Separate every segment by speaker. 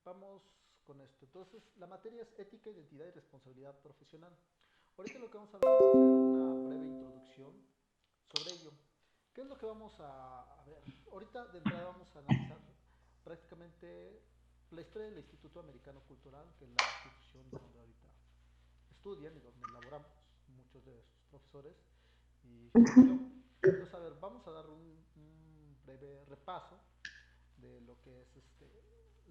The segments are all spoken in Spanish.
Speaker 1: vamos con esto. Entonces, la materia es ética, identidad y responsabilidad profesional. Ahorita lo que vamos a ver va a ser una breve introducción sobre ello. ¿Qué es lo que vamos a ver? Ahorita de entrada vamos a analizar prácticamente la historia del Instituto Americano Cultural, que es la institución de donde ahorita estudian y donde laboramos muchos de sus profesores y yo. Entonces, a ver, vamos a dar un breve repaso de lo que es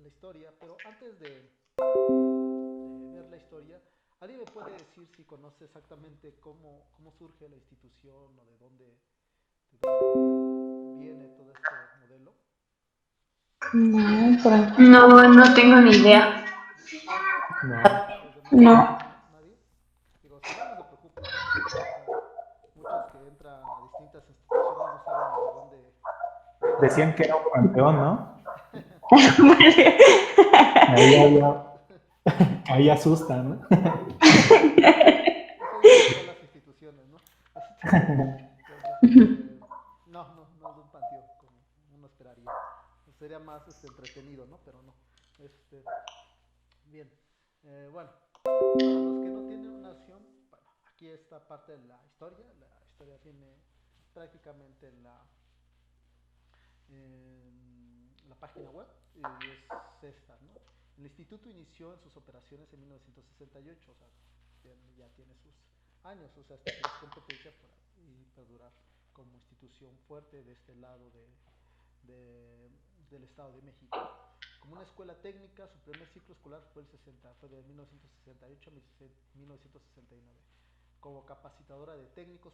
Speaker 1: la historia, pero antes de ver la historia, ¿alguien me puede decir si conoce exactamente cómo surge la institución o de dónde viene todo este modelo?
Speaker 2: No,
Speaker 3: No, no tengo ni idea.
Speaker 2: no,
Speaker 1: ¿Los demás?
Speaker 2: no.
Speaker 1: ¿No? ¿Nadie? Digo, si no, no se preocupen, ¿no? Porque luego pasa muchos que entran a distintas instituciones no saben ni de dónde
Speaker 2: Decían que
Speaker 1: surge.
Speaker 2: era un panteón, ¿no?
Speaker 3: Vale.
Speaker 2: Ahí, había, ahí asusta, ¿no?
Speaker 1: Eso dicen todas las instituciones, ¿no? Entonces, no es de un panteón, como uno esperaría. Sería más entretenido, ¿no? Pero no. Este, bien. Bueno, para los que no tienen una nación, bueno, aquí está parte de la historia. La historia viene prácticamente en la página web y es esta, ¿no? El instituto inició en sus operaciones en 1968, o sea, ya tiene sus años, o sea, esto sí es competencia para y perdurar como institución fuerte de este lado de, del Estado de México. Como una escuela técnica, su primer ciclo escolar fue de 1968 a 1969. Como capacitadora de técnicos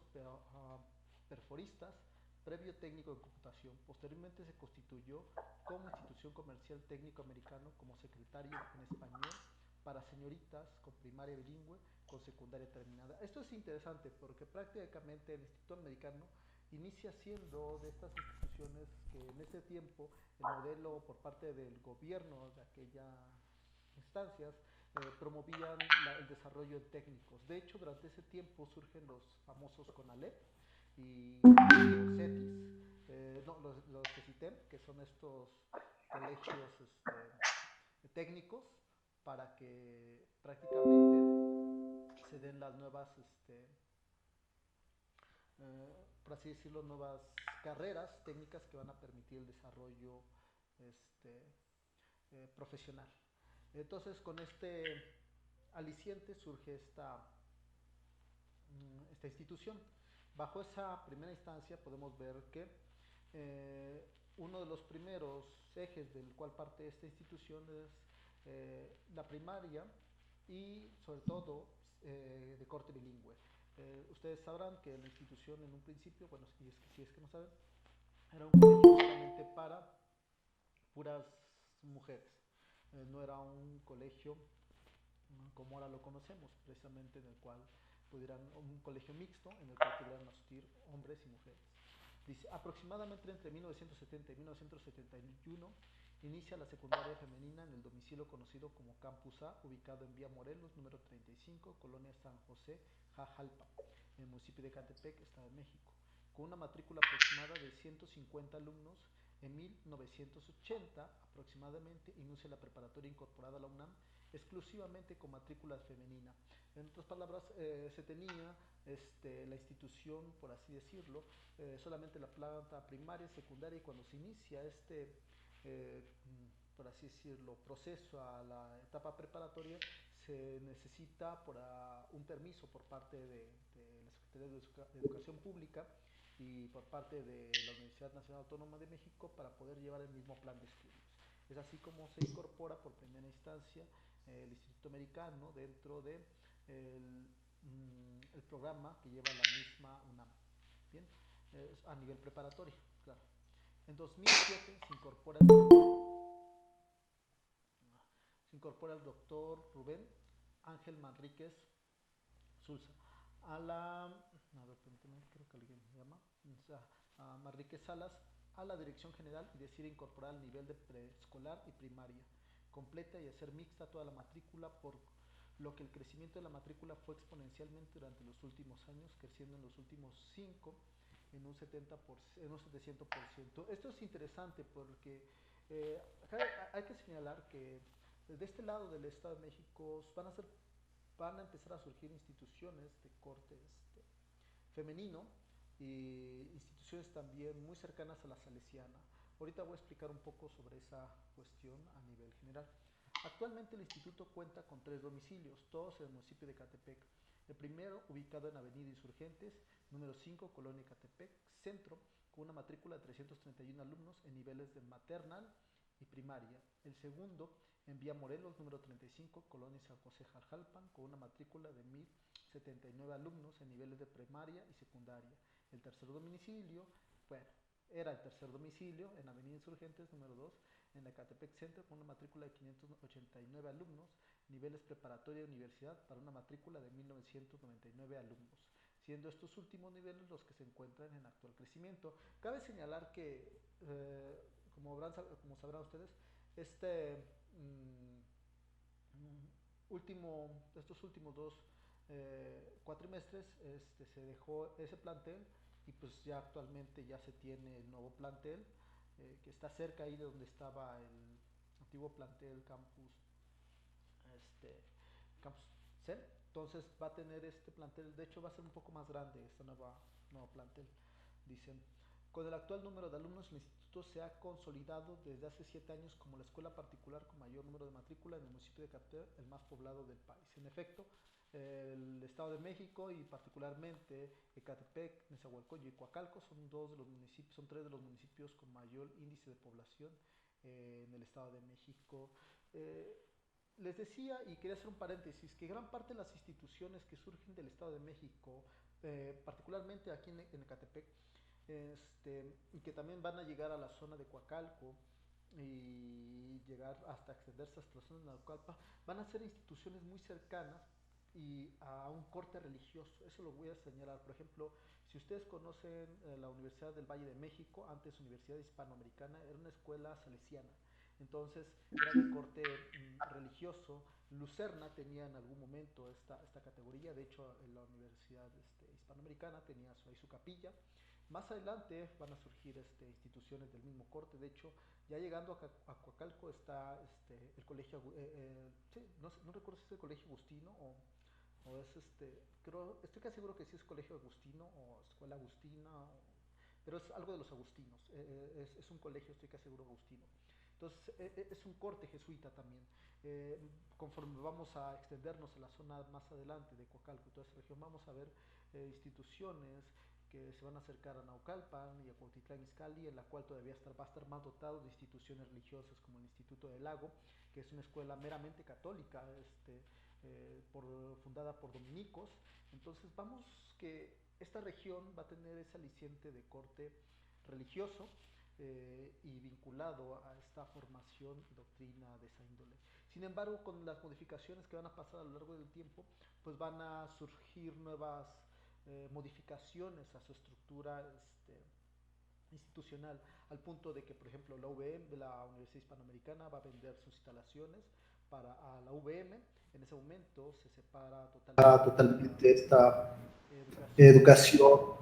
Speaker 1: perforistas, previo técnico en computación. Posteriormente se constituyó como institución comercial técnico americano como secretario en español para señoritas con primaria bilingüe con secundaria terminada. Esto es interesante porque prácticamente el Instituto Americano inicia siendo de estas instituciones que en ese tiempo el modelo por parte del gobierno de aquellas instancias promovían el desarrollo de técnicos. De hecho, durante ese tiempo surgen los famosos CONALEP y los CETIS, no, los CECITEM, que son estos colegios técnicos para que prácticamente se den las nuevas, por así decirlo, nuevas carreras técnicas que van a permitir el desarrollo este, profesional. Entonces, con este aliciente surge esta institución. Bajo esa primera instancia podemos ver que uno de los primeros ejes del cual parte esta institución es la primaria y sobre todo de corte bilingüe. Ustedes sabrán que la institución en un principio, bueno, si es que no saben, era un colegio solamente para puras mujeres. No era un colegio como ahora lo conocemos, precisamente en el cual pudieran, un colegio mixto en el cual pudieran asistir hombres y mujeres. Dice, aproximadamente entre 1970 y 1971 inicia la secundaria femenina en el domicilio conocido como Campus A, ubicado en Vía Morelos, número 35, Colonia San José, Jajalpa, en el municipio de Catepec, Estado de México, con una matrícula aproximada de 150 alumnos. En 1980 aproximadamente inicia la preparatoria incorporada a la UNAM exclusivamente con matrícula femenina. En otras palabras, se tenía la institución, por así decirlo, solamente la planta primaria, secundaria, y cuando se inicia eh, por así decirlo, proceso a la etapa preparatoria, se necesita un permiso por parte de la Secretaría de Educación Pública y por parte de la Universidad Nacional Autónoma de México para poder llevar el mismo plan de estudios. Es así como se incorpora por primera instancia el Instituto Americano dentro de el programa que lleva la misma UNAM. Bien, a nivel preparatorio, claro. En 2007 se incorpora el doctor Rubén Ángel Manríquez Sulza a ver, permíteme, creo que alguien me llama, o sea, a Manríquez Salas a la dirección general y decide incorporar el nivel de preescolar y primaria completa y hacer mixta toda la matrícula, por lo que el crecimiento de la matrícula fue exponencialmente durante los últimos años, creciendo en los últimos 5 en un 70%, en un 700%. Esto es interesante porque hay que señalar que de este lado del Estado de México van a empezar a surgir instituciones de corte femenino y instituciones también muy cercanas a la salesiana. Ahorita voy a explicar un poco sobre esa cuestión a nivel general. Actualmente el instituto cuenta con 3 domicilios, todos en el municipio de Catepec. El primero, ubicado en Avenida Insurgentes, número 5, Colonia Catepec, Centro, con una matrícula de 331 alumnos en niveles de maternal y primaria. El segundo, en Vía Morelos, número 35, Colonia San José Jarjalpan, con una matrícula de 1079 alumnos en niveles de primaria y secundaria. El tercer domicilio, bueno, era el tercer domicilio en Avenida Insurgentes número 2, en la Catepec Center, con una matrícula de 589 alumnos, niveles preparatoria y universidad, para una matrícula de 1999 alumnos, siendo estos últimos niveles los que se encuentran en actual crecimiento. Cabe señalar que, como sabrán ustedes, este estos últimos dos cuatrimestres se dejó ese plantel y pues ya actualmente ya se tiene el nuevo plantel que está cerca ahí de donde estaba el antiguo plantel este, Campus CEN. Entonces va a tener este plantel, de hecho va a ser un poco más grande este nuevo plantel, dicen. Con el actual número de alumnos, el instituto se ha consolidado desde hace 7 años como la escuela particular con mayor número de matrícula en el municipio de Catepec, el más poblado del país. En efecto, el Estado de México y particularmente Ecatepec, Nezahualcóyotl y Coacalco son 3 de los municipios con mayor índice de población en el Estado de México. Les decía, y quería hacer un paréntesis, que gran parte de las instituciones que surgen del Estado de México, particularmente aquí en Ecatepec, y que también van a llegar a la zona de Coacalco y llegar hasta extenderse hasta la zona de Naucalpa, van a ser instituciones muy cercanas y a un corte religioso. Eso lo voy a señalar. Por ejemplo, si ustedes conocen la Universidad del Valle de México, antes Universidad Hispanoamericana, era una escuela salesiana. Entonces era de corte religioso. Lucerna tenía en algún momento esta categoría. De hecho, en la Universidad Hispanoamericana tenía ahí su capilla. Más adelante van a surgir instituciones del mismo corte. De hecho, ya llegando a Coacalco está el colegio, sí, no recuerdo si es el colegio Agustino o es estoy casi seguro que sí es colegio Agustino o escuela Agustina, pero es algo de los agustinos. Es un colegio, estoy casi seguro, agustino. Entonces, es un corte jesuita también. Eh, Conforme vamos a extendernos a la zona más adelante de Coacalco y toda esa región, vamos a ver instituciones que se van a acercar a Naucalpan y a Cuautitlán Izcalli, en la cual todavía va a estar más dotado de instituciones religiosas como el Instituto del Lago, que es una escuela meramente católica, fundada por dominicos. Entonces vamos que esta región va a tener ese aliciente de corte religioso y vinculado a esta formación y doctrina de esa índole. Sin embargo, con las modificaciones que van a pasar a lo largo del tiempo, pues van a surgir nuevas modificaciones a su estructura institucional, al punto de que, por ejemplo, la UVM, la Universidad Hispanoamericana, va a vender sus instalaciones a la UVM. En ese momento se separa totalmente esta educación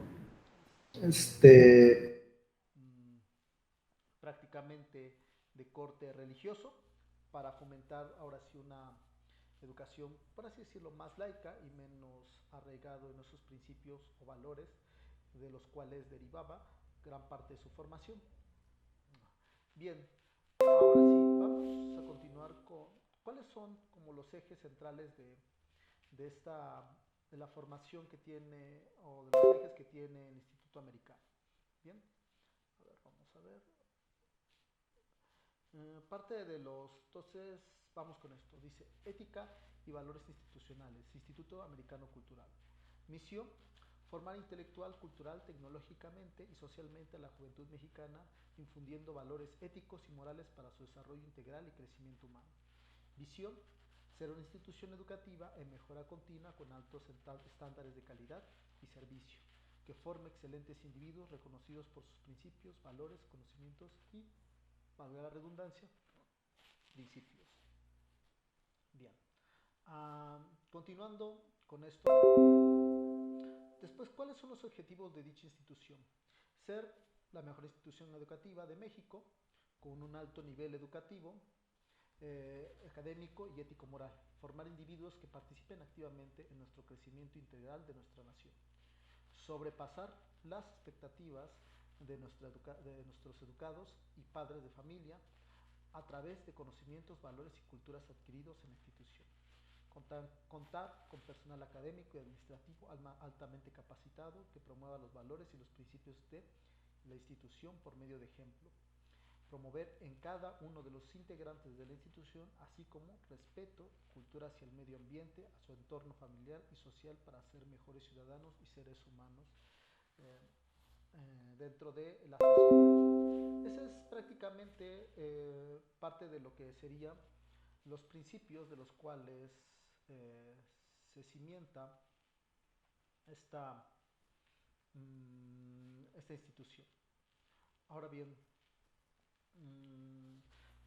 Speaker 1: este, mm, prácticamente de corte religioso para fomentar ahora sí una educación, por así decirlo, más laica y menos arraigado en esos principios o valores de los cuales derivaba gran parte de su formación. Bien, ahora sí, vamos a continuar con cuáles son como los ejes centrales de esta de la formación que tiene o de los ejes que tiene el Instituto Americano. Bien, a ver, vamos a ver. Parte de los, entonces, vamos con esto. Dice, ética y valores institucionales, Instituto Americano Cultural. Misión, formar intelectual, cultural, tecnológicamente y socialmente a la juventud mexicana, infundiendo valores éticos y morales para su desarrollo integral y crecimiento humano. Visión, ser una institución educativa en mejora continua con altos estándares de calidad y servicio, que forme excelentes individuos reconocidos por sus principios, valores, conocimientos y, valga la redundancia, principios. Bien. Continuando con esto, después, ¿cuáles son los objetivos de dicha institución? Ser la mejor institución educativa de México, con un alto nivel educativo, académico y ético-moral, formar individuos que participen activamente en nuestro crecimiento integral de nuestra nación, sobrepasar las expectativas de nuestros educados y padres de familia a través de conocimientos, valores y culturas adquiridos en la institución. Contar con personal académico y administrativo altamente capacitado que promueva los valores y los principios de la institución por medio de ejemplo. Promover en cada uno de los integrantes de la institución, así como respeto y cultura hacia el medio ambiente, a su entorno familiar y social para ser mejores ciudadanos y seres humanos eh, dentro de la sociedad. Esa es prácticamente parte de lo que serían los principios de los cuales eh, se cimienta esta, esta institución. Ahora bien,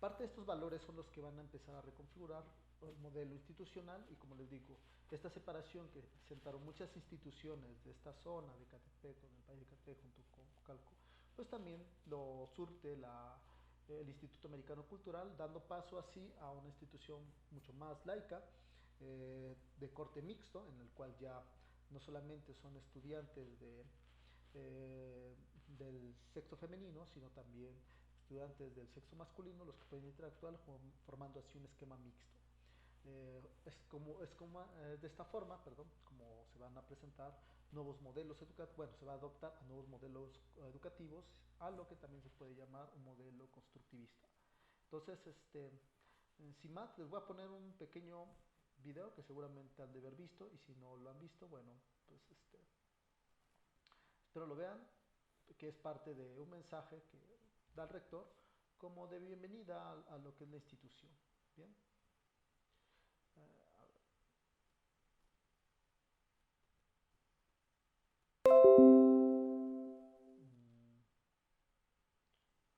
Speaker 1: parte de estos valores son los que van a empezar a reconfigurar el modelo institucional y, como les digo, esta separación que presentaron muchas instituciones de esta zona de Catepec, del país de Catepec junto con Calco, pues también lo surte el Instituto Americano Cultural, dando paso así a una institución mucho más laica, de corte mixto, en el cual ya no solamente son estudiantes del sexo femenino, sino también estudiantes del sexo masculino los que pueden interactuar formando así un esquema mixto. De esta forma, perdón, como se van a presentar nuevos modelos educativos, bueno, se va a adoptar a nuevos modelos educativos, a lo que también se puede llamar un modelo constructivista. Entonces, sin más, les voy a poner un pequeño video que seguramente han de haber visto, y si no lo han visto, bueno, pues espero lo vean, que es parte de un mensaje que da el rector como de bienvenida a lo que es la institución. Bien. A ver.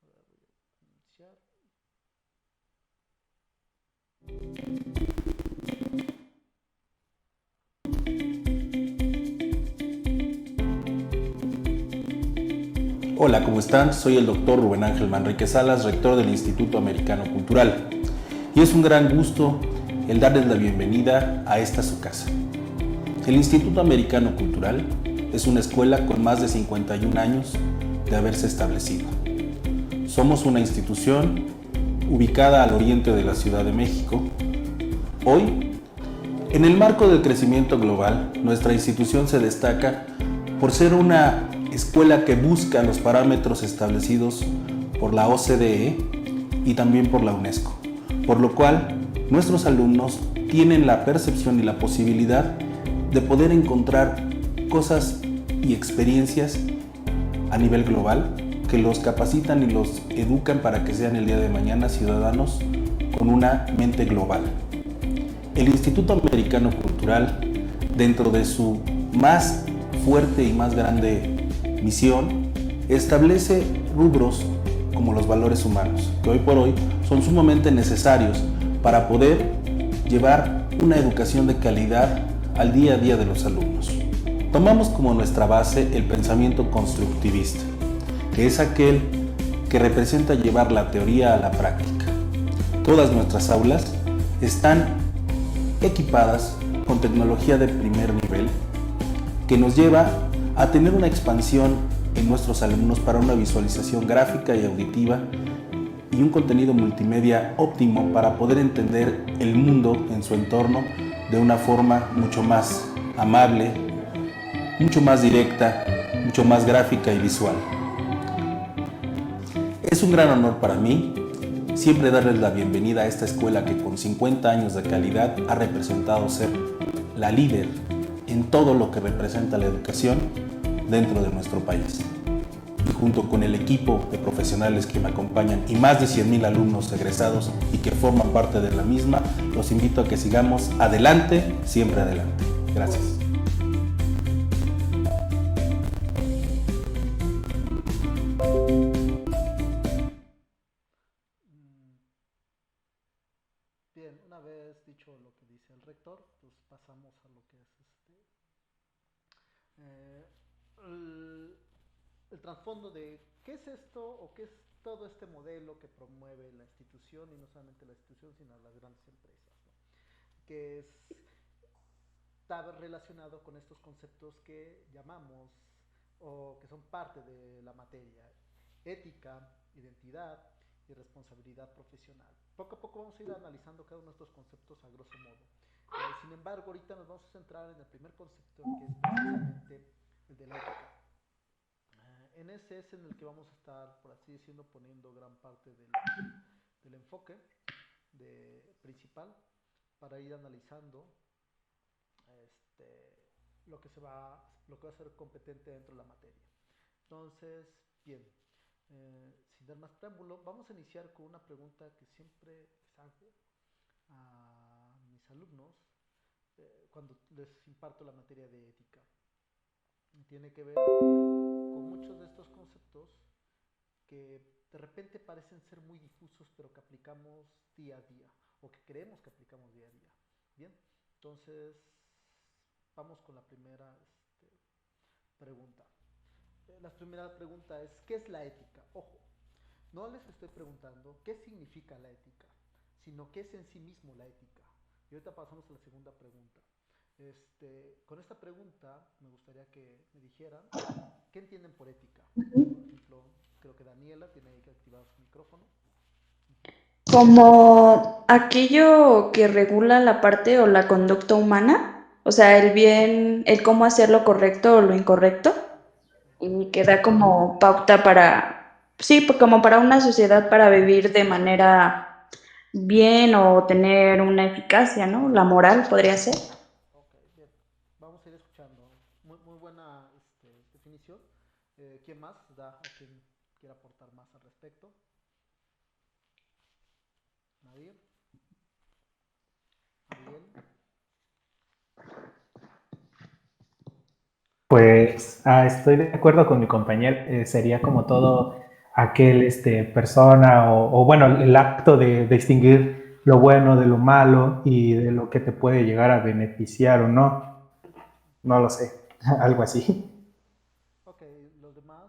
Speaker 1: A ver, voy a iniciar.
Speaker 4: Hola, ¿cómo están? Soy el doctor Rubén Ángel Manrique Salas, rector del Instituto Americano Cultural. Y es un gran gusto el darles la bienvenida a esta su casa. El Instituto Americano Cultural es una escuela con más de 51 años de haberse establecido. Somos una institución ubicada al oriente de la Ciudad de México. Hoy, en el marco del crecimiento global, nuestra institución se destaca por ser una escuela que busca los parámetros establecidos por la OCDE y también por la UNESCO, por lo cual nuestros alumnos tienen la percepción y la posibilidad de poder encontrar cosas y experiencias a nivel global que los capacitan y los educan para que sean el día de mañana ciudadanos con una mente global. El Instituto Americano Cultural, dentro de su más fuerte y más grande misión, establece rubros como los valores humanos, que hoy por hoy son sumamente necesarios para poder llevar una educación de calidad al día a día de los alumnos. Tomamos como nuestra base el pensamiento constructivista, que es aquel que representa llevar la teoría a la práctica. Todas nuestras aulas están equipadas con tecnología de primer nivel que nos lleva a tener una expansión en nuestros alumnos para una visualización gráfica y auditiva y un contenido multimedia óptimo para poder entender el mundo en su entorno de una forma mucho más amable, mucho más directa, mucho más gráfica y visual. Es un gran honor para mí siempre darles la bienvenida a esta escuela que con 50 años de calidad ha representado ser la líder en todo lo que representa la educación dentro de nuestro país. Y junto con el equipo de profesionales que me acompañan y más de 100,000 alumnos egresados y que forman parte de la misma, los invito a que sigamos adelante, siempre adelante. Gracias.
Speaker 1: Bien, una vez dicho lo que dice el rector, pues pasamos a lo que es el trasfondo de qué es esto o qué es todo este modelo que promueve la institución, y no solamente la institución, sino las grandes empresas, ¿no? Que está relacionado con estos conceptos que llamamos o que son parte de la materia: ética, identidad y responsabilidad profesional. Poco a poco vamos a ir analizando cada uno de estos conceptos a grosso modo. Sin embargo, ahorita nos vamos a centrar en el primer concepto, que es precisamente el de la ética. En ese es en el que vamos a estar, por así decirlo, poniendo gran parte del enfoque principal, para ir analizando este, lo que va a ser competente dentro de la materia. Entonces, bien, sin dar más preámbulo, vamos a iniciar con una pregunta que siempre les hago a mis alumnos cuando les imparto la materia de ética. Tiene que ver con muchos de estos conceptos que de repente parecen ser muy difusos, pero que aplicamos día a día, o que creemos que aplicamos día a día. Bien, entonces vamos con la primera pregunta. La primera pregunta es: ¿qué es la ética? Ojo, no les estoy preguntando qué significa la ética, sino qué es en sí mismo la ética. Y ahorita pasamos a la segunda pregunta. Con esta pregunta me gustaría que me dijeran qué entienden por ética. Por ejemplo, creo que Daniela tiene ahí que activar su micrófono.
Speaker 3: Como aquello que regula la parte o la conducta humana, o sea, el bien, el cómo hacer lo correcto o lo incorrecto, y que
Speaker 1: Ok,
Speaker 3: da como pauta para, sí, como para una sociedad para vivir de manera bien o tener una eficacia, ¿no? La moral podría ser.
Speaker 1: ok, bien. Vamos a ir escuchando. Muy buena definición. ¿Quién más da a quien quiera aportar más al respecto? ¿Nadie? ¿Ariel?
Speaker 2: Pues estoy de acuerdo con mi compañero. Sería como todo aquel persona o bueno, el acto de distinguir lo bueno de lo malo y de lo que te puede llegar a beneficiar o no. No lo sé, algo así.
Speaker 1: Ok, los demás.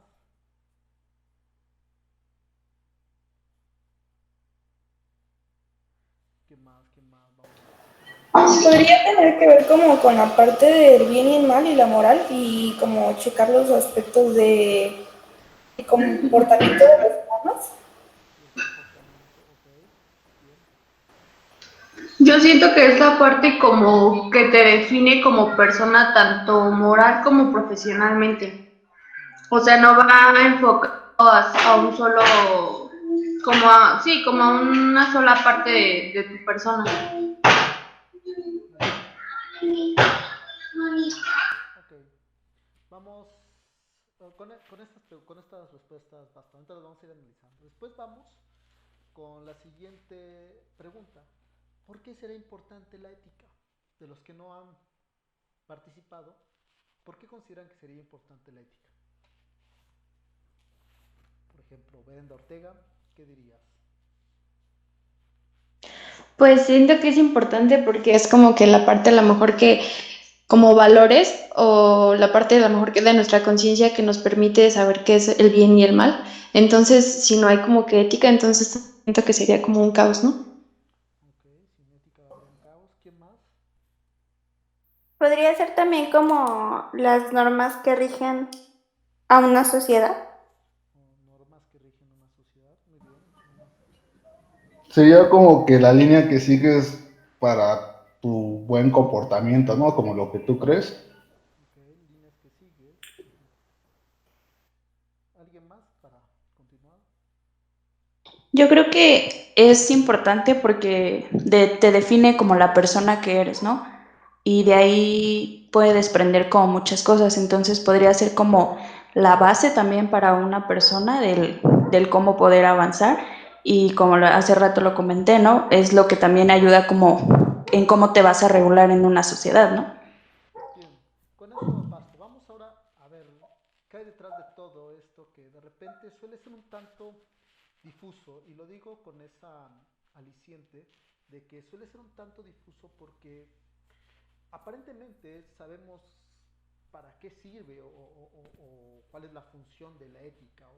Speaker 1: ¿Qué más? ¿Qué más? Vamos a escuchar.
Speaker 5: Podría tener que ver como con la parte del bien y el mal y la moral y como checar los aspectos de comportamiento de los humanos.
Speaker 1: Del comportamiento, ok. Bien.
Speaker 3: Yo siento que es la parte como que te define como persona, tanto moral como profesionalmente. O sea, no va enfocado a un solo, como a una sola parte de tu persona.
Speaker 1: Bien. Ok. Vamos con estas respuestas bastante las vamos a ir analizando. Después vamos con la siguiente pregunta: ¿por qué será importante la ética? De los que no han participado, ¿por qué consideran que sería importante la ética? Por ejemplo, Brenda Ortega, ¿qué dirías?
Speaker 6: Pues siento que es importante porque es como que la parte a lo mejor que, como valores o la parte a lo mejor que de nuestra conciencia que nos permite saber qué es el bien y el mal. Entonces, si no hay como que ética, entonces siento que sería como un caos, ¿no?
Speaker 1: Ok, sin ética habría un caos. ¿Quién más?
Speaker 7: Podría ser también como las normas que rigen a una sociedad.
Speaker 1: Normas que rigen una sociedad. Muy bien. ¿Quién más?
Speaker 8: Sería como que la línea que sigues para tu buen comportamiento, ¿no? Como lo que tú crees.
Speaker 1: Ok, líneas que sigues. ¿Alguien más para continuar?
Speaker 3: Yo creo que es importante porque te define como la persona que eres, ¿no? Y de ahí puede desprender como muchas cosas, entonces podría ser como la base también para una persona del cómo poder avanzar y como hace rato lo comenté, ¿no? Es lo que también ayuda como en cómo te vas a regular en una sociedad, ¿no?
Speaker 1: Bien, con eso basta. Vamos ahora a ver qué hay detrás de todo esto que de repente suele ser un tanto difuso. Y lo digo con esa aliciente de que suele ser un tanto difuso porque aparentemente sabemos para qué sirve o cuál es la función de la ética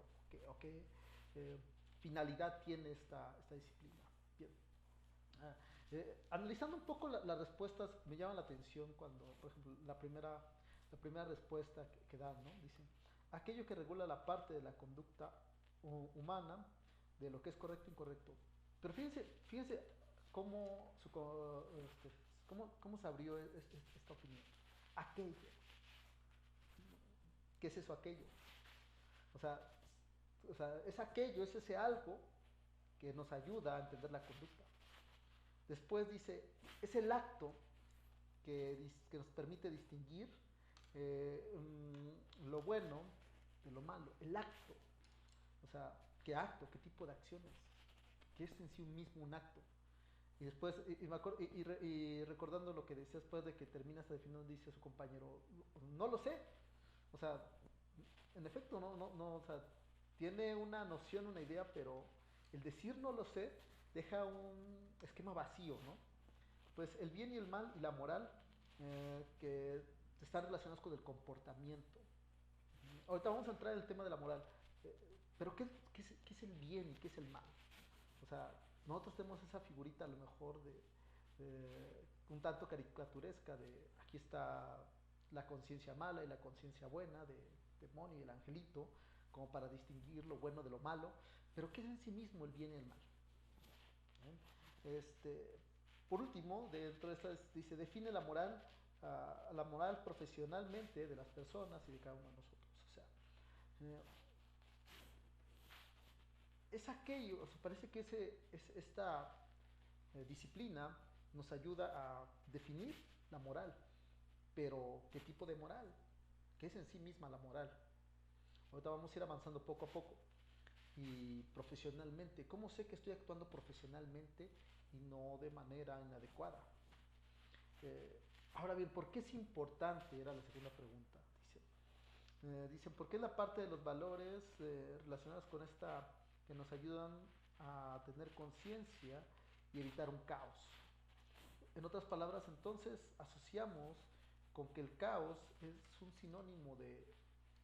Speaker 1: o qué finalidad tiene esta disciplina. Bien. Analizando un poco las respuestas, me llama la atención cuando, por ejemplo, la primera respuesta que dan, ¿no? Dicen, aquello que regula la parte de la conducta humana, de lo que es correcto e incorrecto. Pero fíjense cómo, cómo se abrió esta opinión. Aquello. ¿Qué es eso aquello? O sea, es aquello, es ese algo que nos ayuda a entender la conducta. Después dice, es el acto que nos permite distinguir lo bueno de lo malo. El acto. O sea, ¿qué acto? ¿Qué tipo de acciones? ¿Qué es en sí mismo un acto? Y después, y recordando lo que decía después de que termina esta definición, dice su compañero, no lo sé. O sea, en efecto, no, o sea, tiene una noción, una idea, pero el decir no lo sé deja un esquema vacío, ¿no? Pues el bien y el mal y la moral que están relacionados con el comportamiento. Ahorita vamos a entrar en el tema de la moral, pero ¿qué es el bien y qué es el mal? O sea, nosotros tenemos esa figurita a lo mejor de un tanto caricaturesca de aquí está la conciencia mala y la conciencia buena de demonio y el angelito, como para distinguir lo bueno de lo malo, pero ¿qué es en sí mismo el bien y el mal? Por último, dentro de esta dice, define la moral profesionalmente de las personas y de cada uno de nosotros. O sea, es aquello, o sea, parece que esta disciplina nos ayuda a definir la moral, pero ¿qué tipo de moral? ¿Qué es en sí misma la moral? Ahorita vamos a ir avanzando poco a poco. Y profesionalmente, ¿cómo sé que estoy actuando profesionalmente y no de manera inadecuada? Ahora bien, ¿por qué es importante? Era la segunda pregunta. Dicen, ¿por qué la parte de los valores relacionados con esta que nos ayudan a tener conciencia y evitar un caos? En otras palabras, entonces, asociamos con que el caos es un sinónimo de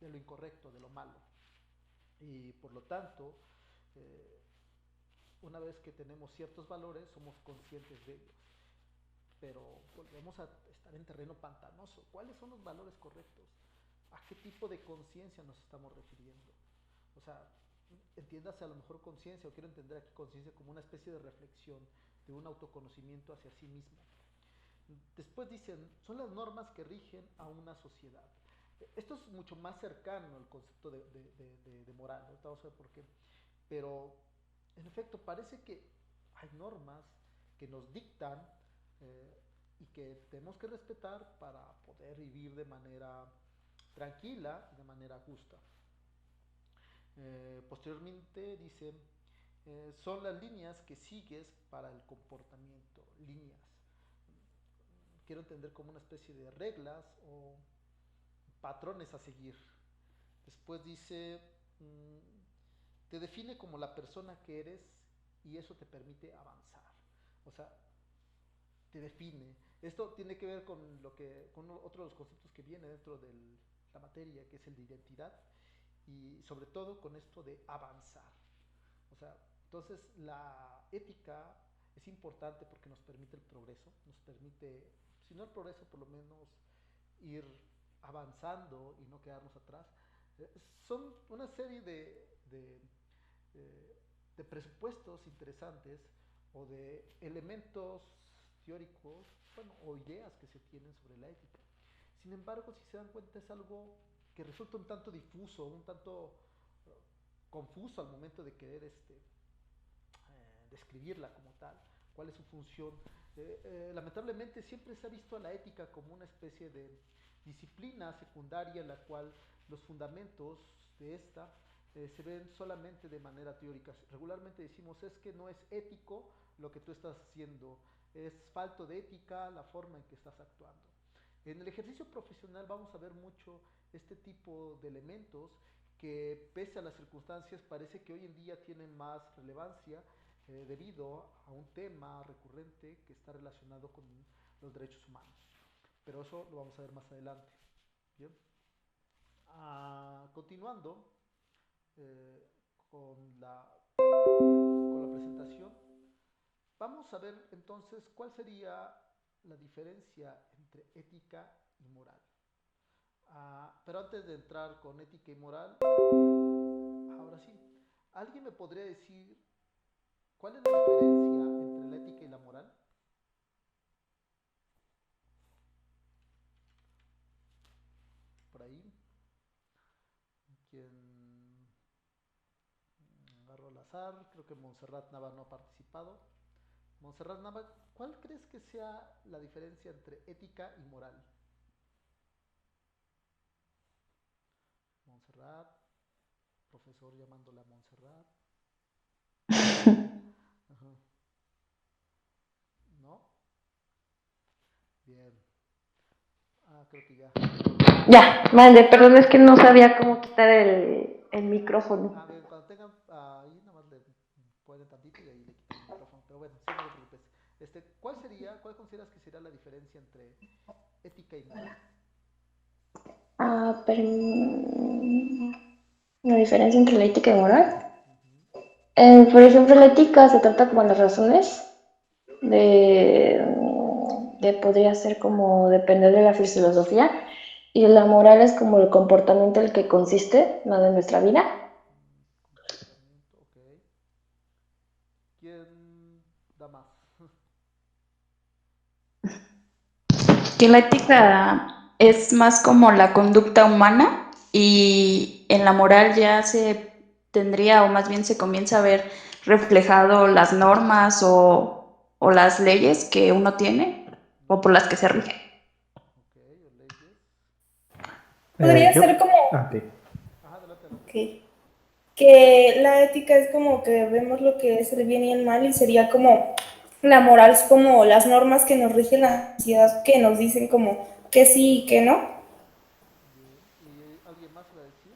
Speaker 1: lo incorrecto, de lo malo. Y por lo tanto, una vez que tenemos ciertos valores, somos conscientes de ellos. Pero volvemos a estar en terreno pantanoso. ¿Cuáles son los valores correctos? ¿A qué tipo de conciencia nos estamos refiriendo? O sea, entiéndase a lo mejor conciencia, o quiero entender aquí conciencia como una especie de reflexión, de un autoconocimiento hacia sí mismo. Después dicen, son las normas que rigen a una sociedad. Esto es mucho más cercano al concepto de moral, ¿no? Vamos a ver por qué. Pero, en efecto, parece que hay normas que nos dictan y que tenemos que respetar para poder vivir de manera tranquila y de manera justa. Posteriormente dice, son las líneas que sigues para el comportamiento, líneas. Quiero entender como una especie de reglas o patrones a seguir. Después dice, te define como la persona que eres y eso te permite avanzar. O sea, te define. Esto tiene que ver con otro de los conceptos que viene dentro de la materia, que es el de identidad, y sobre todo con esto de avanzar. O sea, entonces la ética es importante porque nos permite el progreso, nos permite, si no el progreso, por lo menos ir avanzando y no quedarnos atrás. Son una serie de presupuestos interesantes o de elementos teóricos, bueno, o ideas que se tienen sobre la ética. Sin embargo, si se dan cuenta, es algo que resulta un tanto difuso, un tanto confuso al momento de querer describirla como tal, cuál es su función. Lamentablemente siempre se ha visto a la ética como una especie de disciplina secundaria en la cual los fundamentos de esta se ven solamente de manera teórica. Regularmente decimos, es que no es ético lo que tú estás haciendo, es falto de ética la forma en que estás actuando. En el ejercicio profesional vamos a ver mucho este tipo de elementos que, pese a las circunstancias, parece que hoy en día tienen más relevancia debido a un tema recurrente que está relacionado con los derechos humanos. Pero eso lo vamos a ver más adelante. Bien. Continuando con la con la presentación. Vamos a ver entonces cuál sería la diferencia entre ética y moral. Pero antes de entrar con ética y moral, ahora sí, ¿alguien me podría decir cuál es la diferencia entre la ética y la moral? Por ahí, quien agarró al azar, creo que Montserrat Nava no ha participado. Montserrat Nava, ¿cuál crees que sea la diferencia entre ética y moral? Montserrat, profesor llamándola a Montserrat. Ajá. ¿No? Bien. Creo que ya.
Speaker 6: Ya, mande, perdón, es que no sabía cómo quitar el micrófono.
Speaker 1: Bien, cuando tengan ahí, nada más le ponen tantito y ahí le quitan el micrófono. Pero bueno, sí, no te preocupes. ¿Cuál consideras que sería la diferencia entre ética y moral?
Speaker 6: Pero la diferencia entre la ética y moral. Por ejemplo, la ética se trata como las razones de, podría ser como depender de la filosofía, y la moral es como el comportamiento en el que consiste la de nuestra vida.
Speaker 1: Comportamiento, ok. ¿Quién da más?
Speaker 3: Que la ética es más como la conducta humana y en la moral ya se tendría, o más bien se comienza a ver reflejado las normas o las leyes que uno tiene o por las que se rige.
Speaker 1: Ok, o leyes.
Speaker 5: Podría ser como
Speaker 2: Ok.
Speaker 1: Adelante, adelante.
Speaker 5: que la ética es como que vemos lo que es el bien y el mal, y sería como la moral es como las normas que nos rigen la sociedad, que nos dicen como que sí y que no.
Speaker 1: Bien. ¿Y alguien más iba a decir?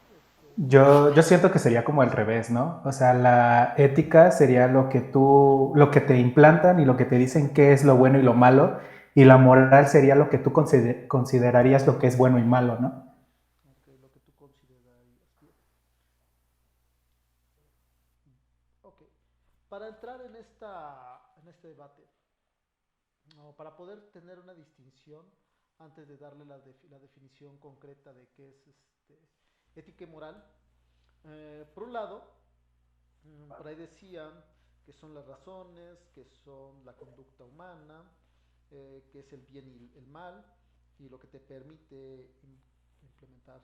Speaker 2: Yo siento que sería como al revés, ¿no? O sea, la ética sería lo que te implantan y lo que te dicen qué es lo bueno y lo malo, y la moral sería lo que tú considerarías lo que es bueno y malo, ¿no?
Speaker 1: Ok, lo que tú considerarías. Bien. Ok. Para entrar en este debate, no, para poder tener una distinción, antes de darle la definición concreta de qué es ética y moral, por un lado, por ahí decían que son las razones, que son la conducta humana, que es el bien y el mal, y lo que te permite implementar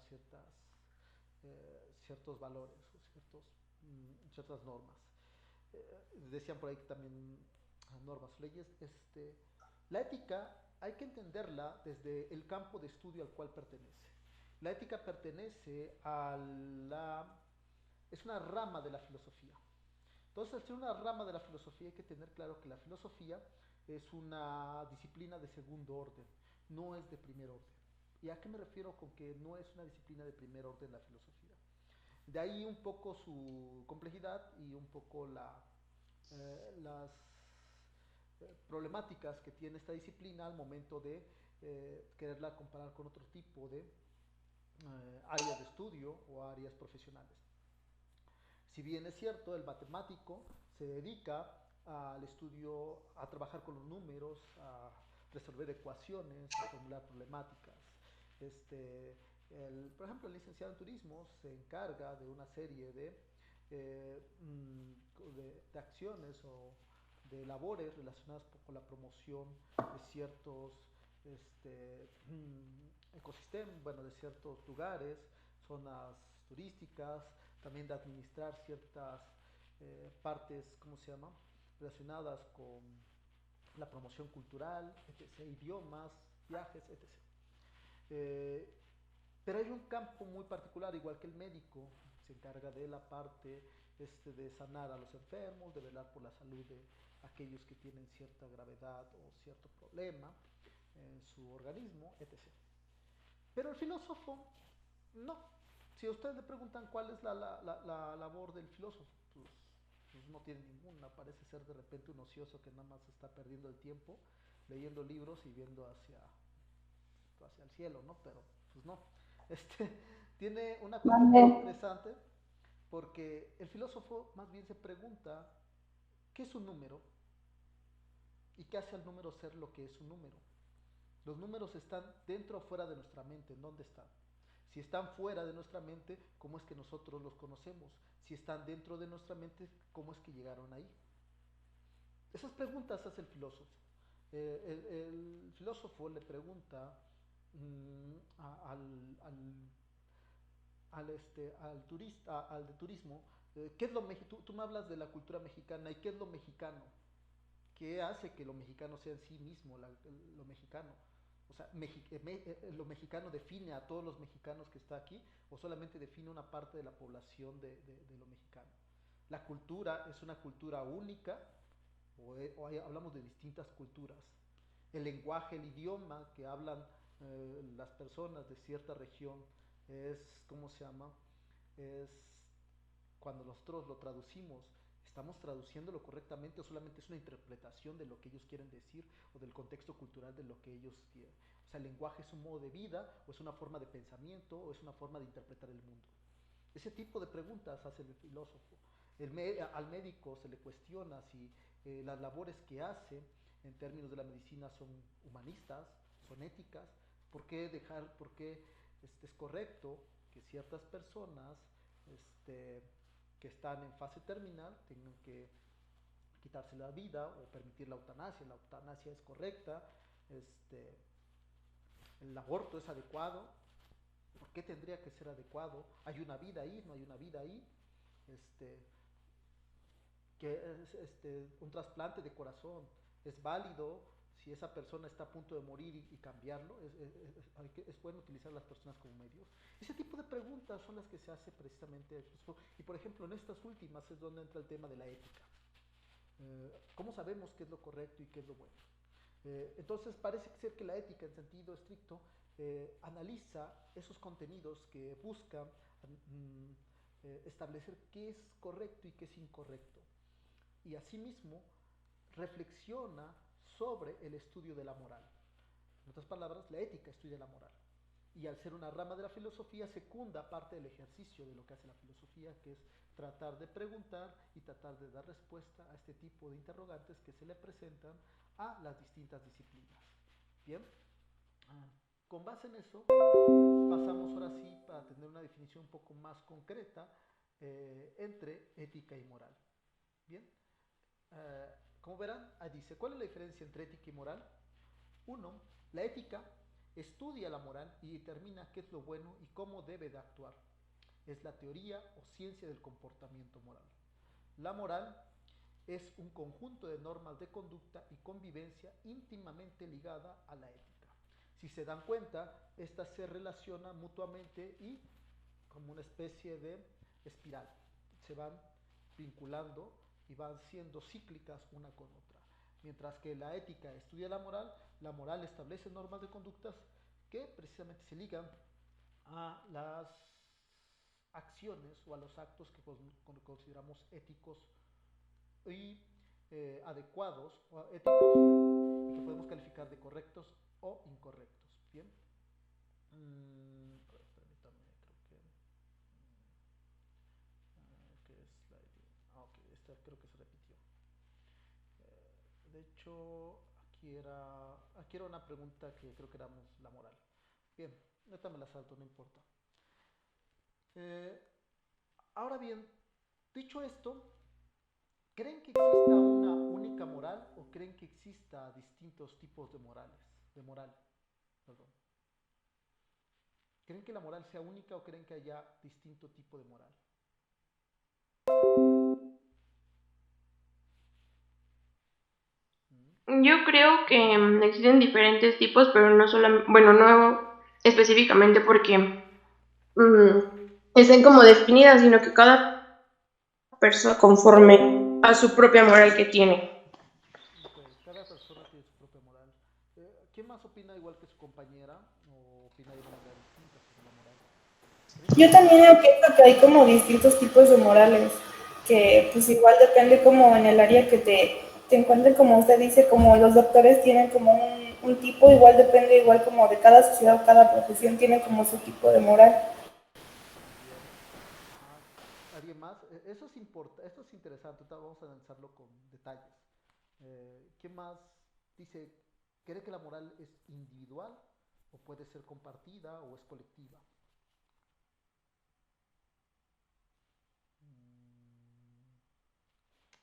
Speaker 1: ciertos valores o ciertas normas. Decían por ahí que también normas, leyes. La ética hay que entenderla desde el campo de estudio al cual pertenece. La ética pertenece es una rama de la filosofía. Entonces, al ser una rama de la filosofía hay que tener claro que la filosofía es una disciplina de segundo orden, no es de primer orden. ¿Y a qué me refiero con que no es una disciplina de primer orden la filosofía? De ahí un poco su complejidad y un poco las problemáticas que tiene esta disciplina al momento de quererla comparar con otro tipo de áreas de estudio o áreas profesionales. Si bien es cierto, el matemático se dedica al estudio, a trabajar con los números, a resolver ecuaciones, a formular problemáticas. Por ejemplo, el licenciado en turismo se encarga de una serie de acciones o de labores relacionadas con la promoción de ciertos ecosistemas, bueno, de ciertos lugares, zonas turísticas, también de administrar ciertas partes, ¿cómo se llama?, relacionadas con la promoción cultural, etc., idiomas, viajes, etc. Eh, pero hay un campo muy particular, igual que el médico, se encarga de la parte de sanar a los enfermos, de velar por la salud de aquellos que tienen cierta gravedad o cierto problema en su organismo, etc. Pero el filósofo, no. Si a ustedes le preguntan cuál es la labor del filósofo, pues no tiene ninguna. Parece ser de repente un ocioso que nada más está perdiendo el tiempo leyendo libros y viendo hacia el cielo, ¿no? Pero pues no. Tiene una cuestión muy interesante porque el filósofo más bien se pregunta, ¿qué es un número? ¿Y qué hace al número ser lo que es un número? Los números están dentro o fuera de nuestra mente, ¿en dónde están? Si están fuera de nuestra mente, ¿cómo es que nosotros los conocemos? Si están dentro de nuestra mente, ¿cómo es que llegaron ahí? Esas preguntas hace el filósofo. El filósofo le pregunta al turista, al de turismo, ¿qué es lo tú me hablas de la cultura mexicana y qué es lo mexicano? ¿Qué hace que lo mexicano sea en sí mismo lo mexicano? O sea, ¿lo mexicano define a todos los mexicanos que está aquí o solamente define una parte de la población de lo mexicano? La cultura es una cultura única o hablamos de distintas culturas. El lenguaje, el idioma que hablan las personas de cierta región es, ¿cómo se llama? Es cuando nosotros lo traducimos, ¿estamos traduciéndolo correctamente o solamente es una interpretación de lo que ellos quieren decir o del contexto cultural de lo que ellos quieren? O sea, ¿el lenguaje es un modo de vida o es una forma de pensamiento o es una forma de interpretar el mundo? Ese tipo de preguntas hace el filósofo. Al médico se le cuestiona si las labores que hace en términos de la medicina son humanistas, son éticas, por qué es correcto que ciertas personas este, que están en fase terminal tengan que quitarse la vida o permitir la eutanasia. La eutanasia es correcta, el aborto es adecuado. ¿Por qué tendría que ser adecuado? ¿Hay una vida ahí? ¿No hay una vida ahí? Un trasplante de corazón es válido si esa persona está a punto de morir y cambiarlo. Es bueno utilizar a las personas como medios. Ese tipo de preguntas son las que se hace precisamente. Y por ejemplo, en estas últimas es donde entra el tema de la ética. ¿Cómo sabemos qué es lo correcto y qué es lo bueno? Entonces parece ser que la ética en sentido estricto analiza esos contenidos que buscan establecer qué es correcto y qué es incorrecto. Y asimismo reflexiona sobre el estudio de la moral. En otras palabras, la ética estudia la moral. Y al ser una rama de la filosofía, secunda parte del ejercicio de lo que hace la filosofía, que es tratar de preguntar y tratar de dar respuesta a este tipo de interrogantes que se le presentan a las distintas disciplinas. Bien, con base en eso, pasamos ahora sí para tener una definición un poco más concreta entre ética y moral. Bien, como verán, ahí dice, ¿cuál es la diferencia entre ética y moral? 1. La ética estudia la moral y determina qué es lo bueno y cómo debe de actuar. Es la teoría o ciencia del comportamiento moral. La moral es un conjunto de normas de conducta y convivencia íntimamente ligada a la ética. Si se dan cuenta, estas se relacionan mutuamente y como una especie de espiral. Se van vinculando y van siendo cíclicas una con otra. Mientras que la ética estudia la moral establece normas de conductas que precisamente se ligan a las acciones o a los actos que consideramos éticos y adecuados o éticos y que podemos calificar de correctos o incorrectos. Bien. Permítame, creo que es la idea. Ok, esta creo que se repitió. De hecho, aquí era una pregunta que creo que era la moral. Bien, esta me la salto, no importa. Ahora bien, dicho esto, ¿creen que exista una única moral o creen que exista distintos tipos de morales? De moral, perdón. ¿Creen que la moral sea única o creen que haya distinto tipo de moral?
Speaker 6: Yo creo que existen diferentes tipos, pero no solamente, bueno, no específicamente porque estén como definidas, sino que cada persona conforme a su propia moral que tiene.
Speaker 1: Okay. Cada persona tiene su propia moral. ¿Quién más opina igual que su compañera o opina de una manera distinta sobre la moral?
Speaker 5: Yo también pienso que hay como distintos tipos de morales, que pues igual depende como en el área que te encuentren, como usted dice, como los doctores tienen como un tipo, igual depende igual como de cada sociedad o cada profesión tiene como su tipo de moral.
Speaker 1: Bien. ¿Alguien más más? Esto es interesante, ahorita vamos a analizarlo con detalles. ¿Qué más dice? ¿Cree que la moral es individual o puede ser compartida o es colectiva?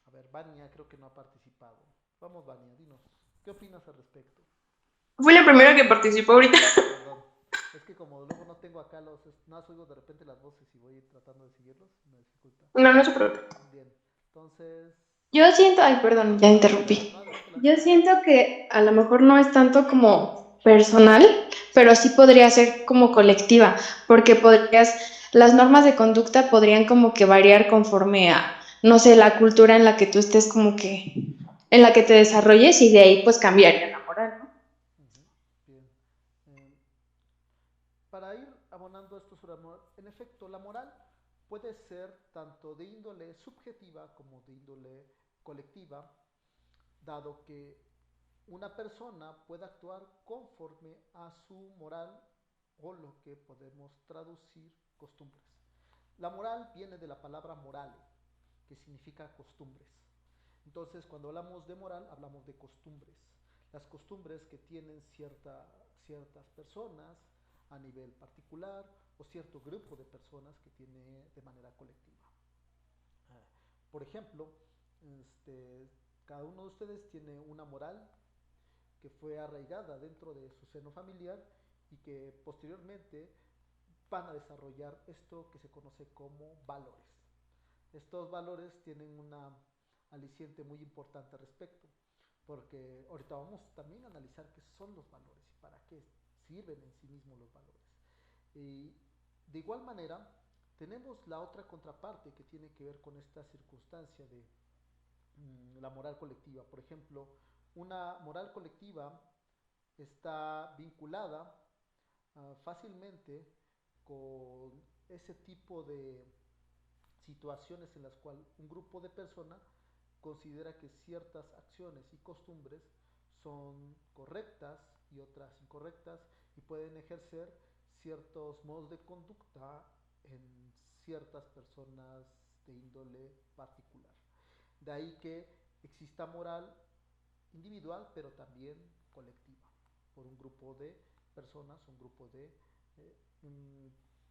Speaker 1: A ver, Vania creo que no ha participado. Vamos, Vania, dinos, ¿qué opinas al respecto?
Speaker 3: Fui la primera que participó ahorita.
Speaker 1: Perdón, es que como luego no tengo acá nada, oigo de repente las voces y voy tratando de seguirlos, me dificulta.
Speaker 3: No, no se preocupe.
Speaker 1: Bien, entonces,
Speaker 6: Yo siento, ay, perdón, ya interrumpí.
Speaker 1: no, adelante,
Speaker 6: Yo
Speaker 1: adelante.
Speaker 6: siento que a lo mejor no es tanto como personal, pero sí podría ser como colectiva, porque las normas de conducta podrían como que variar conforme a, no sé, la cultura en la que tú estés como que, en la que te desarrolles y de ahí pues cambiaría la moral, ¿no?
Speaker 1: Ujú, bien. Eh, para ir abonando esto sobre la moral, en efecto, la moral puede ser tanto de índole subjetiva como de índole colectiva, dado que una persona puede actuar conforme a su moral o lo que podemos traducir costumbres. La moral viene de la palabra morale, que significa costumbres. Entonces, cuando hablamos de moral, hablamos de costumbres. Las costumbres que tienen ciertas personas a nivel particular o cierto grupo de personas que tiene de manera colectiva. Por ejemplo, cada uno de ustedes tiene una moral que fue arraigada dentro de su seno familiar y que posteriormente van a desarrollar esto que se conoce como valores. Estos valores tienen una aliciente muy importante al respecto, porque ahorita vamos también a analizar qué son los valores y para qué sirven en sí mismos los valores. Y de igual manera, tenemos la otra contraparte que tiene que ver con esta circunstancia de la moral colectiva. Por ejemplo, una moral colectiva está vinculada fácilmente con ese tipo de situaciones en las cuales un grupo de personas considera que ciertas acciones y costumbres son correctas y otras incorrectas y pueden ejercer ciertos modos de conducta en ciertas personas de índole particular. De ahí que exista moral individual, pero también colectiva, por un grupo de personas, un grupo de,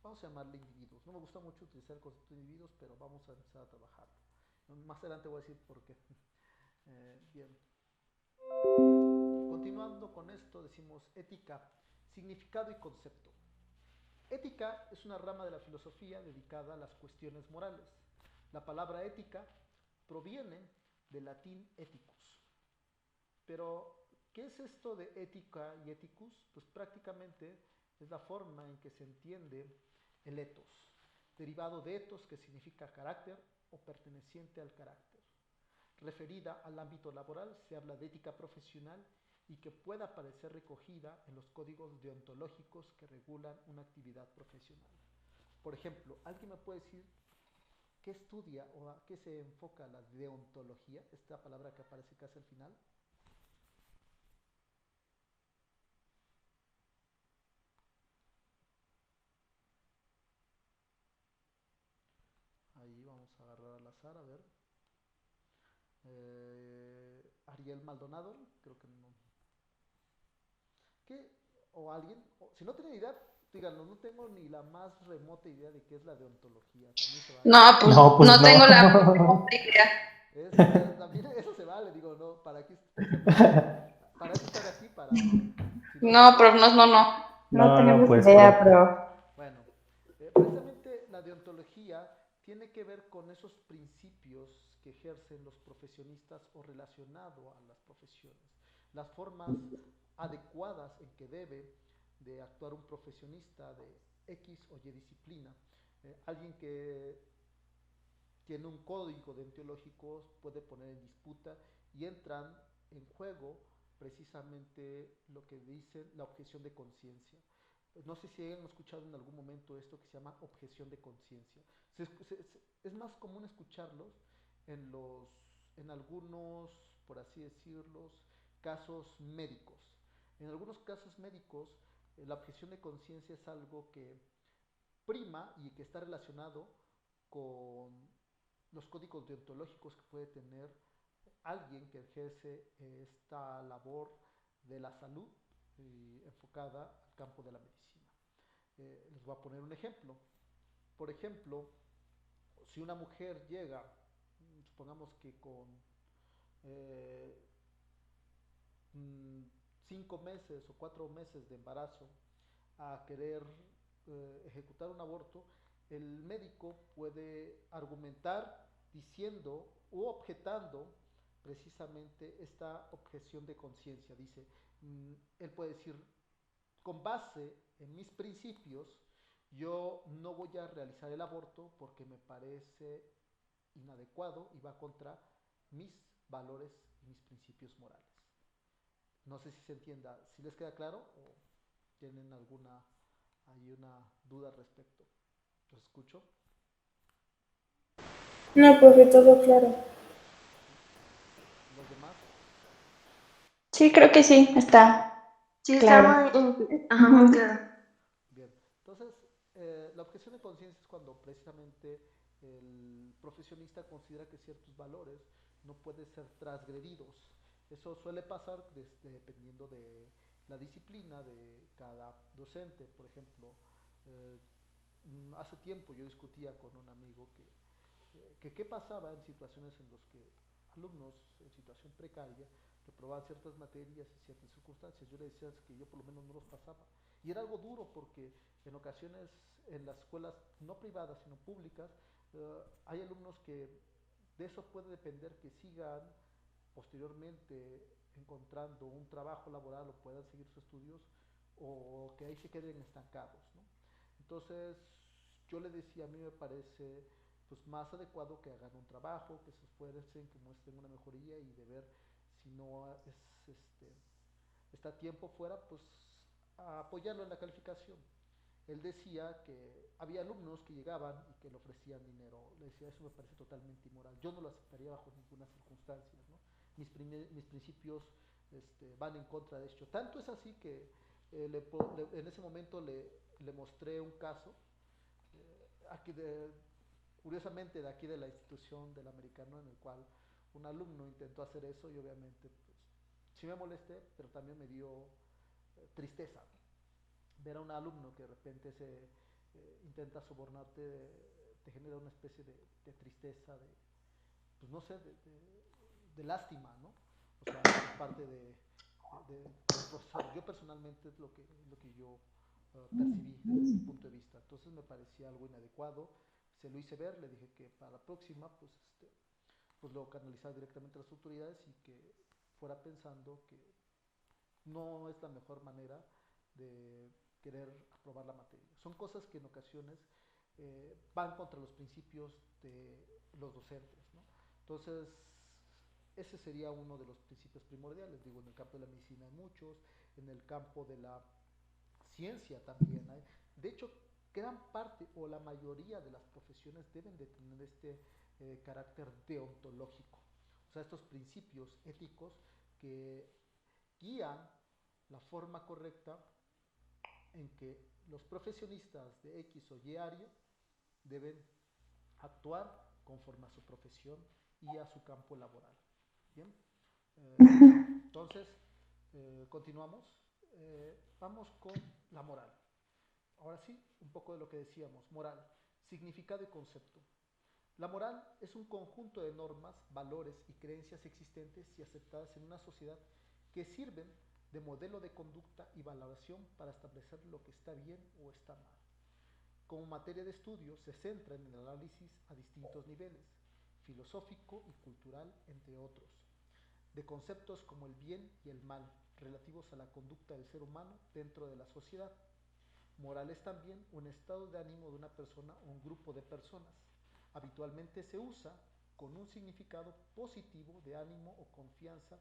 Speaker 1: vamos a llamarle individuos. No me gusta mucho utilizar el concepto de individuos, pero vamos a empezar a trabajarlo. Más adelante voy a decir por qué. Bien. Continuando con esto, decimos ética, significado y concepto. Ética es una rama de la filosofía dedicada a las cuestiones morales. La palabra ética proviene del latín ethicus. Pero, ¿qué es esto de ética y ethicus? Pues prácticamente es la forma en que se entiende el ethos, derivado de ethos, que significa carácter o perteneciente al carácter. Referida al ámbito laboral, se habla de ética profesional y que pueda aparecer recogida en los códigos deontológicos que regulan una actividad profesional. Por ejemplo, ¿alguien me puede decir qué estudia o a qué se enfoca la deontología? Esta palabra que aparece casi al final. Ahí vamos a agarrar al azar, a ver. Ariel Maldonado, creo que no. ¿Qué? O alguien, si no tiene idea, díganlo, no tengo ni la más remota idea de qué es la deontología. También se vale.
Speaker 3: No, pues
Speaker 2: No, pues
Speaker 3: no tengo la
Speaker 2: no.
Speaker 3: idea.
Speaker 1: También eso se vale, digo, no, para aquí, para eso estar aquí, para, si no
Speaker 3: No,
Speaker 1: saben,
Speaker 3: pero no.
Speaker 6: No
Speaker 2: No,
Speaker 6: tenemos
Speaker 2: pues
Speaker 6: idea, pero
Speaker 1: bueno, precisamente la deontología tiene que ver con esos principios que ejercen los profesionistas o relacionado a las profesiones, las formas adecuadas en que debe de actuar un profesionista de X o Y disciplina. Alguien que tiene un código deontológico puede poner en disputa y entran en juego precisamente lo que dice la objeción de conciencia. No sé si hayan escuchado en algún momento esto que se llama objeción de conciencia. Es más común escucharlos en algunos, por así decirlos, casos médicos. En algunos casos médicos, la objeción de conciencia es algo que prima y que está relacionado con los códigos deontológicos que puede tener alguien que ejerce esta labor de la salud enfocada al campo de la medicina. Les voy a poner un ejemplo. Por ejemplo, si una mujer llega, supongamos que con eh, 5 meses o 4 meses de embarazo a querer ejecutar un aborto, el médico puede argumentar diciendo o objetando precisamente esta objeción de conciencia. Dice, él puede decir, con base en mis principios, yo no voy a realizar el aborto porque me parece inadecuado y va contra mis valores y mis principios morales. No sé si se entienda, si les queda claro o tienen alguna hay una duda al respecto. ¿Los escucho?
Speaker 5: No, profe, todo claro.
Speaker 1: ¿Los demás?
Speaker 3: Sí, creo que sí, está
Speaker 6: Sí,
Speaker 3: claro.
Speaker 6: está muy claro.
Speaker 1: Bien. Entonces, la objeción de conciencia es cuando precisamente el profesionista considera que ciertos valores no pueden ser transgredidos. Eso suele pasar dependiendo de la disciplina de cada docente. Por ejemplo, eh, hace tiempo yo discutía con un amigo que qué pasaba en situaciones en las que alumnos en situación precaria reprobaban ciertas materias y ciertas circunstancias. Yo le decía que yo por lo menos no los pasaba. Y era algo duro porque en ocasiones en las escuelas no privadas sino públicas hay alumnos que de eso puede depender que sigan posteriormente encontrando un trabajo laboral o puedan seguir sus estudios o que ahí se queden estancados, ¿no? Entonces yo le decía, a mí me parece pues más adecuado que hagan un trabajo, que se esfuercen, que muestren una mejoría y de ver si no es está a tiempo fuera, pues a apoyarlo en la calificación. Él decía que había alumnos que llegaban y que le ofrecían dinero. Le decía, eso me parece totalmente inmoral. Yo no lo aceptaría bajo ninguna circunstancia, ¿no? Mis principios van en contra de esto. Tanto es así que en ese momento le mostré un caso, aquí curiosamente de aquí de la institución del americano, en el cual un alumno intentó hacer eso y obviamente pues sí me molesté, pero también me dio tristeza, ¿no? Ver a un alumno que de repente se intenta sobornarte, te genera una especie de tristeza, pues no sé, de lástima, ¿no? O sea, por parte como profesor. Yo personalmente es lo que yo percibí desde mi punto de vista. Entonces me parecía algo inadecuado. Se lo hice ver, le dije que para la próxima, pues lo canalizara directamente a las autoridades y que fuera pensando que no es la mejor manera de querer aprobar la materia. Son cosas que en ocasiones van contra los principios de los docentes, ¿no? Entonces, ese sería uno de los principios primordiales. Digo, en el campo de la medicina hay muchos, en el campo de la ciencia también hay. De hecho, gran parte o la mayoría de las profesiones deben de tener este carácter deontológico. O sea, estos principios éticos que guían la forma correcta en que los profesionistas de X o Y área deben actuar conforme a su profesión y a su campo laboral. Bien, entonces continuamos. Vamos con la moral. Ahora sí, un poco de lo que decíamos, moral, significado y concepto. La moral es un conjunto de normas, valores y creencias existentes y aceptadas en una sociedad que sirven de modelo de conducta y valoración para establecer lo que está bien o está mal. Como materia de estudio se centra en el análisis a distintos niveles, filosófico y cultural, entre otros, de conceptos como el bien y el mal, relativos a la conducta del ser humano dentro de la sociedad. Moral es también un estado de ánimo de una persona o un grupo de personas. Habitualmente se usa con un significado positivo de ánimo o confianza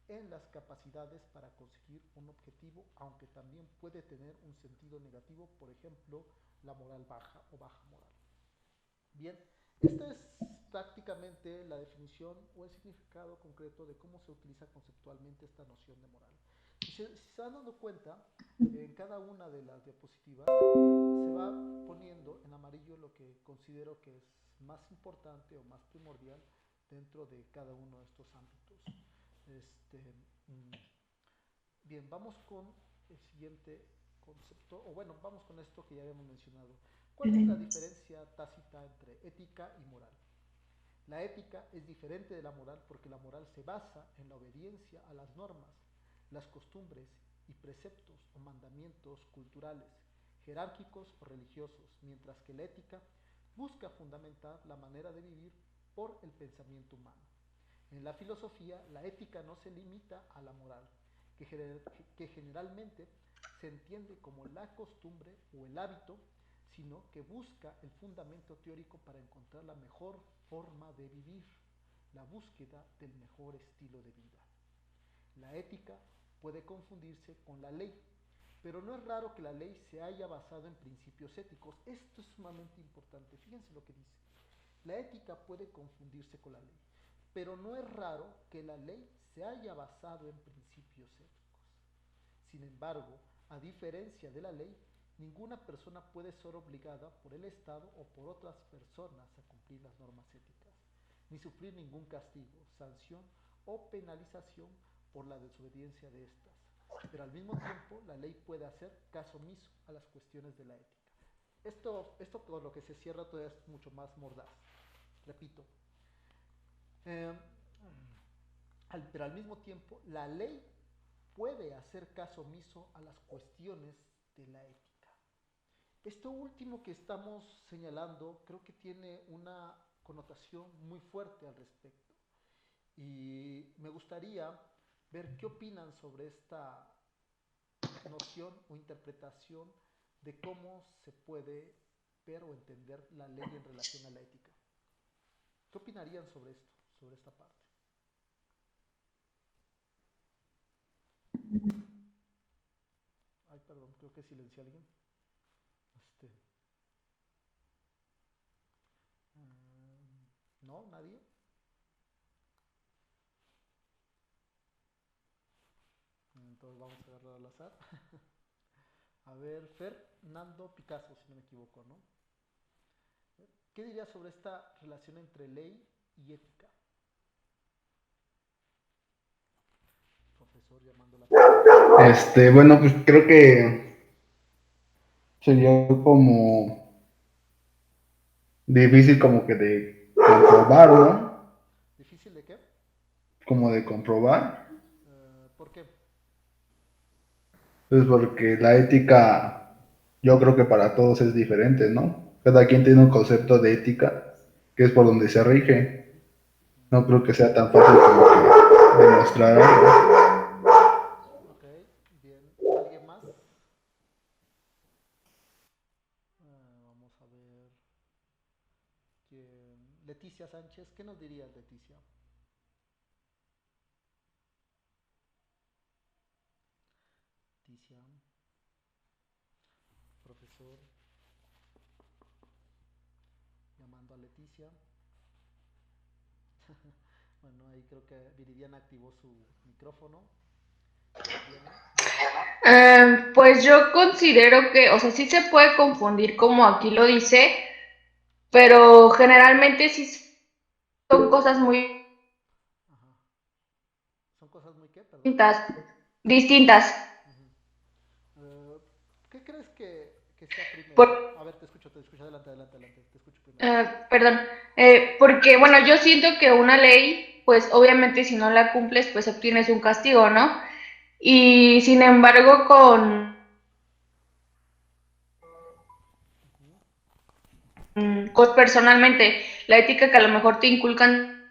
Speaker 1: en las capacidades para conseguir un objetivo, aunque también puede tener un sentido negativo, por ejemplo, la moral baja o baja moral. Bien, esta es prácticamente la definición o el significado concreto de cómo se utiliza conceptualmente esta noción de moral. Si se han dado cuenta, en cada una de las diapositivas se va poniendo en amarillo lo que considero que es más importante o más primordial dentro de cada uno de estos ámbitos. Este, mm, Bien, vamos con el siguiente concepto, o bueno, vamos con esto que ya habíamos mencionado. ¿Cuál es la diferencia tácita entre ética y moral? La ética es diferente de la moral porque la moral se basa en la obediencia a las normas, las costumbres y preceptos o mandamientos culturales, jerárquicos o religiosos, mientras que la ética busca fundamentar la manera de vivir por el pensamiento humano. En la filosofía, la ética no se limita a la moral, que generalmente se entiende como la costumbre o el hábito, sino que busca el fundamento teórico para encontrar la mejor forma de vivir, la búsqueda del mejor estilo de vida. La ética puede confundirse con la ley, pero no es raro que la ley se haya basado en principios éticos. Esto es sumamente importante. Fíjense lo que dice. La ética puede confundirse con la ley, pero no es raro que la ley se haya basado en principios éticos. Sin embargo, a diferencia de la ley, ninguna persona puede ser obligada por el Estado o por otras personas a cumplir las normas éticas, ni sufrir ningún castigo, sanción o penalización por la desobediencia de estas. Pero al mismo tiempo, la ley puede hacer caso omiso a las cuestiones de la ética. Esto con lo que se cierra todavía es mucho más mordaz. Repito, eh, pero al mismo tiempo, la ley puede hacer caso omiso a las cuestiones de la ética. Esto último que estamos señalando creo que tiene una connotación muy fuerte al respecto. Y me gustaría ver qué opinan sobre esta noción o interpretación de cómo se puede ver o entender la ley en relación a la ética. ¿Qué opinarían sobre esto, sobre esta parte? Ay, perdón, creo que silencié a alguien. Este, ¿No? ¿Nadie? Entonces vamos a agarrar al azar. A ver, Fernando Picasso, si no me equivoco, ¿no? ¿Qué dirías sobre esta relación entre ley y ética? Profesor llamando la
Speaker 8: Bueno, pues creo que sería como difícil como que de comprobar, ¿no?
Speaker 1: ¿Difícil de qué?
Speaker 8: Como de comprobar.
Speaker 1: ¿Por qué?
Speaker 8: Pues porque la ética, yo creo que para todos es diferente, ¿no? Cada quien tiene un concepto de ética que es por donde se rige. No creo que sea tan fácil como que demostrar algo.
Speaker 1: Ok, bien. ¿Alguien más? Vamos a ver. Leticia Sánchez, ¿qué nos dirías, Leticia? Leticia, profesor, llamando a Leticia. Bueno, ahí creo que Viridiana activó su micrófono.
Speaker 9: Pues yo considero que, o sea, sí se puede confundir como aquí lo dice, pero generalmente sí son cosas muy
Speaker 1: Ajá. ¿Son cosas muy qué? Perdón.
Speaker 9: distintas.
Speaker 1: ¿Qué crees que sea primero?
Speaker 9: Por-
Speaker 1: A ver, te escucho, adelante, te escucho primero.
Speaker 9: Perdón, porque bueno, yo siento que una ley, pues obviamente si no la cumples, pues obtienes un castigo, ¿no? Y sin embargo, con personalmente, la ética que a lo mejor te inculcan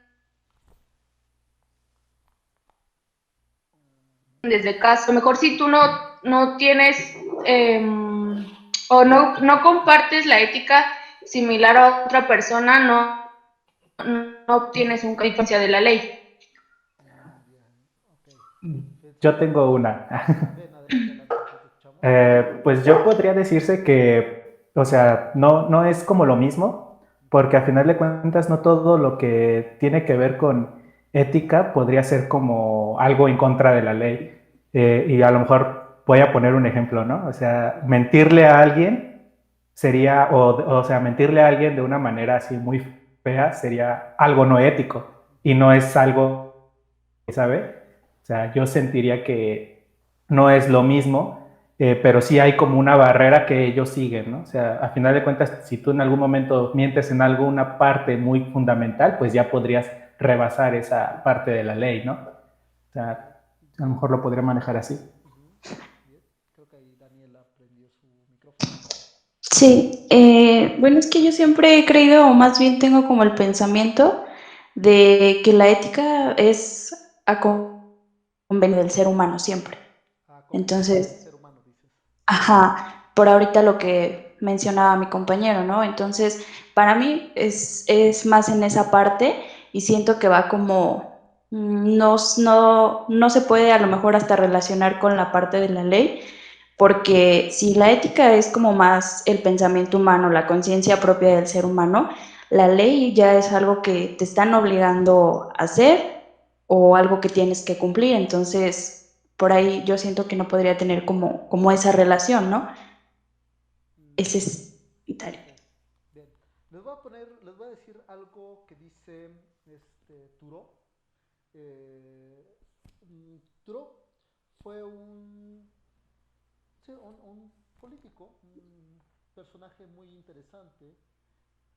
Speaker 9: desde casa, a lo mejor si tú no tienes o no compartes la ética similar a otra persona, no obtienes un consecuencia de la ley.
Speaker 1: Bien, ok.
Speaker 2: Yo tengo una.
Speaker 1: Ven, adelante, te escuchamos.
Speaker 2: Pues yo podría decirse que, o sea, no es como lo mismo, porque a final de cuentas no todo lo que tiene que ver con ética podría ser como algo en contra de la ley. Y a lo mejor voy a poner un ejemplo, ¿no? O sea, mentirle a alguien sería, o sea, mentirle a alguien de una manera así muy fea sería algo no ético y no es algo, ¿sabe? O sea, yo sentiría que no es lo mismo, pero sí hay como una barrera que ellos siguen, ¿no? O sea, a final de cuentas, si tú en algún momento mientes en alguna parte muy fundamental, pues ya podrías rebasar esa parte de la ley, ¿no? O sea, a lo mejor lo podría manejar así.
Speaker 1: Bien, creo que ahí Daniela prendió su micrófono.
Speaker 3: Sí, bueno, es que yo siempre he creído, o más bien tengo como el pensamiento de que la ética es a convenio del ser humano siempre.
Speaker 1: A conveniencia del
Speaker 3: Entonces,
Speaker 1: ser humano, dices.
Speaker 3: ajá, por ahorita lo que mencionaba mi compañero, ¿no? Entonces, para mí es más en esa parte y siento que va como, no se puede a lo mejor hasta relacionar con la parte de la ley, porque si la ética es como más el pensamiento humano, la conciencia propia del ser humano, la ley ya es algo que te están obligando a hacer o algo que tienes que cumplir. Entonces, por ahí yo siento que no podría tener como esa relación, ¿no? Ese
Speaker 1: Bien,
Speaker 3: es vital.
Speaker 1: ok, bien. Les voy a decir algo que dice Thoreau. Eh, Thoreau fue sí, un político, un personaje muy interesante,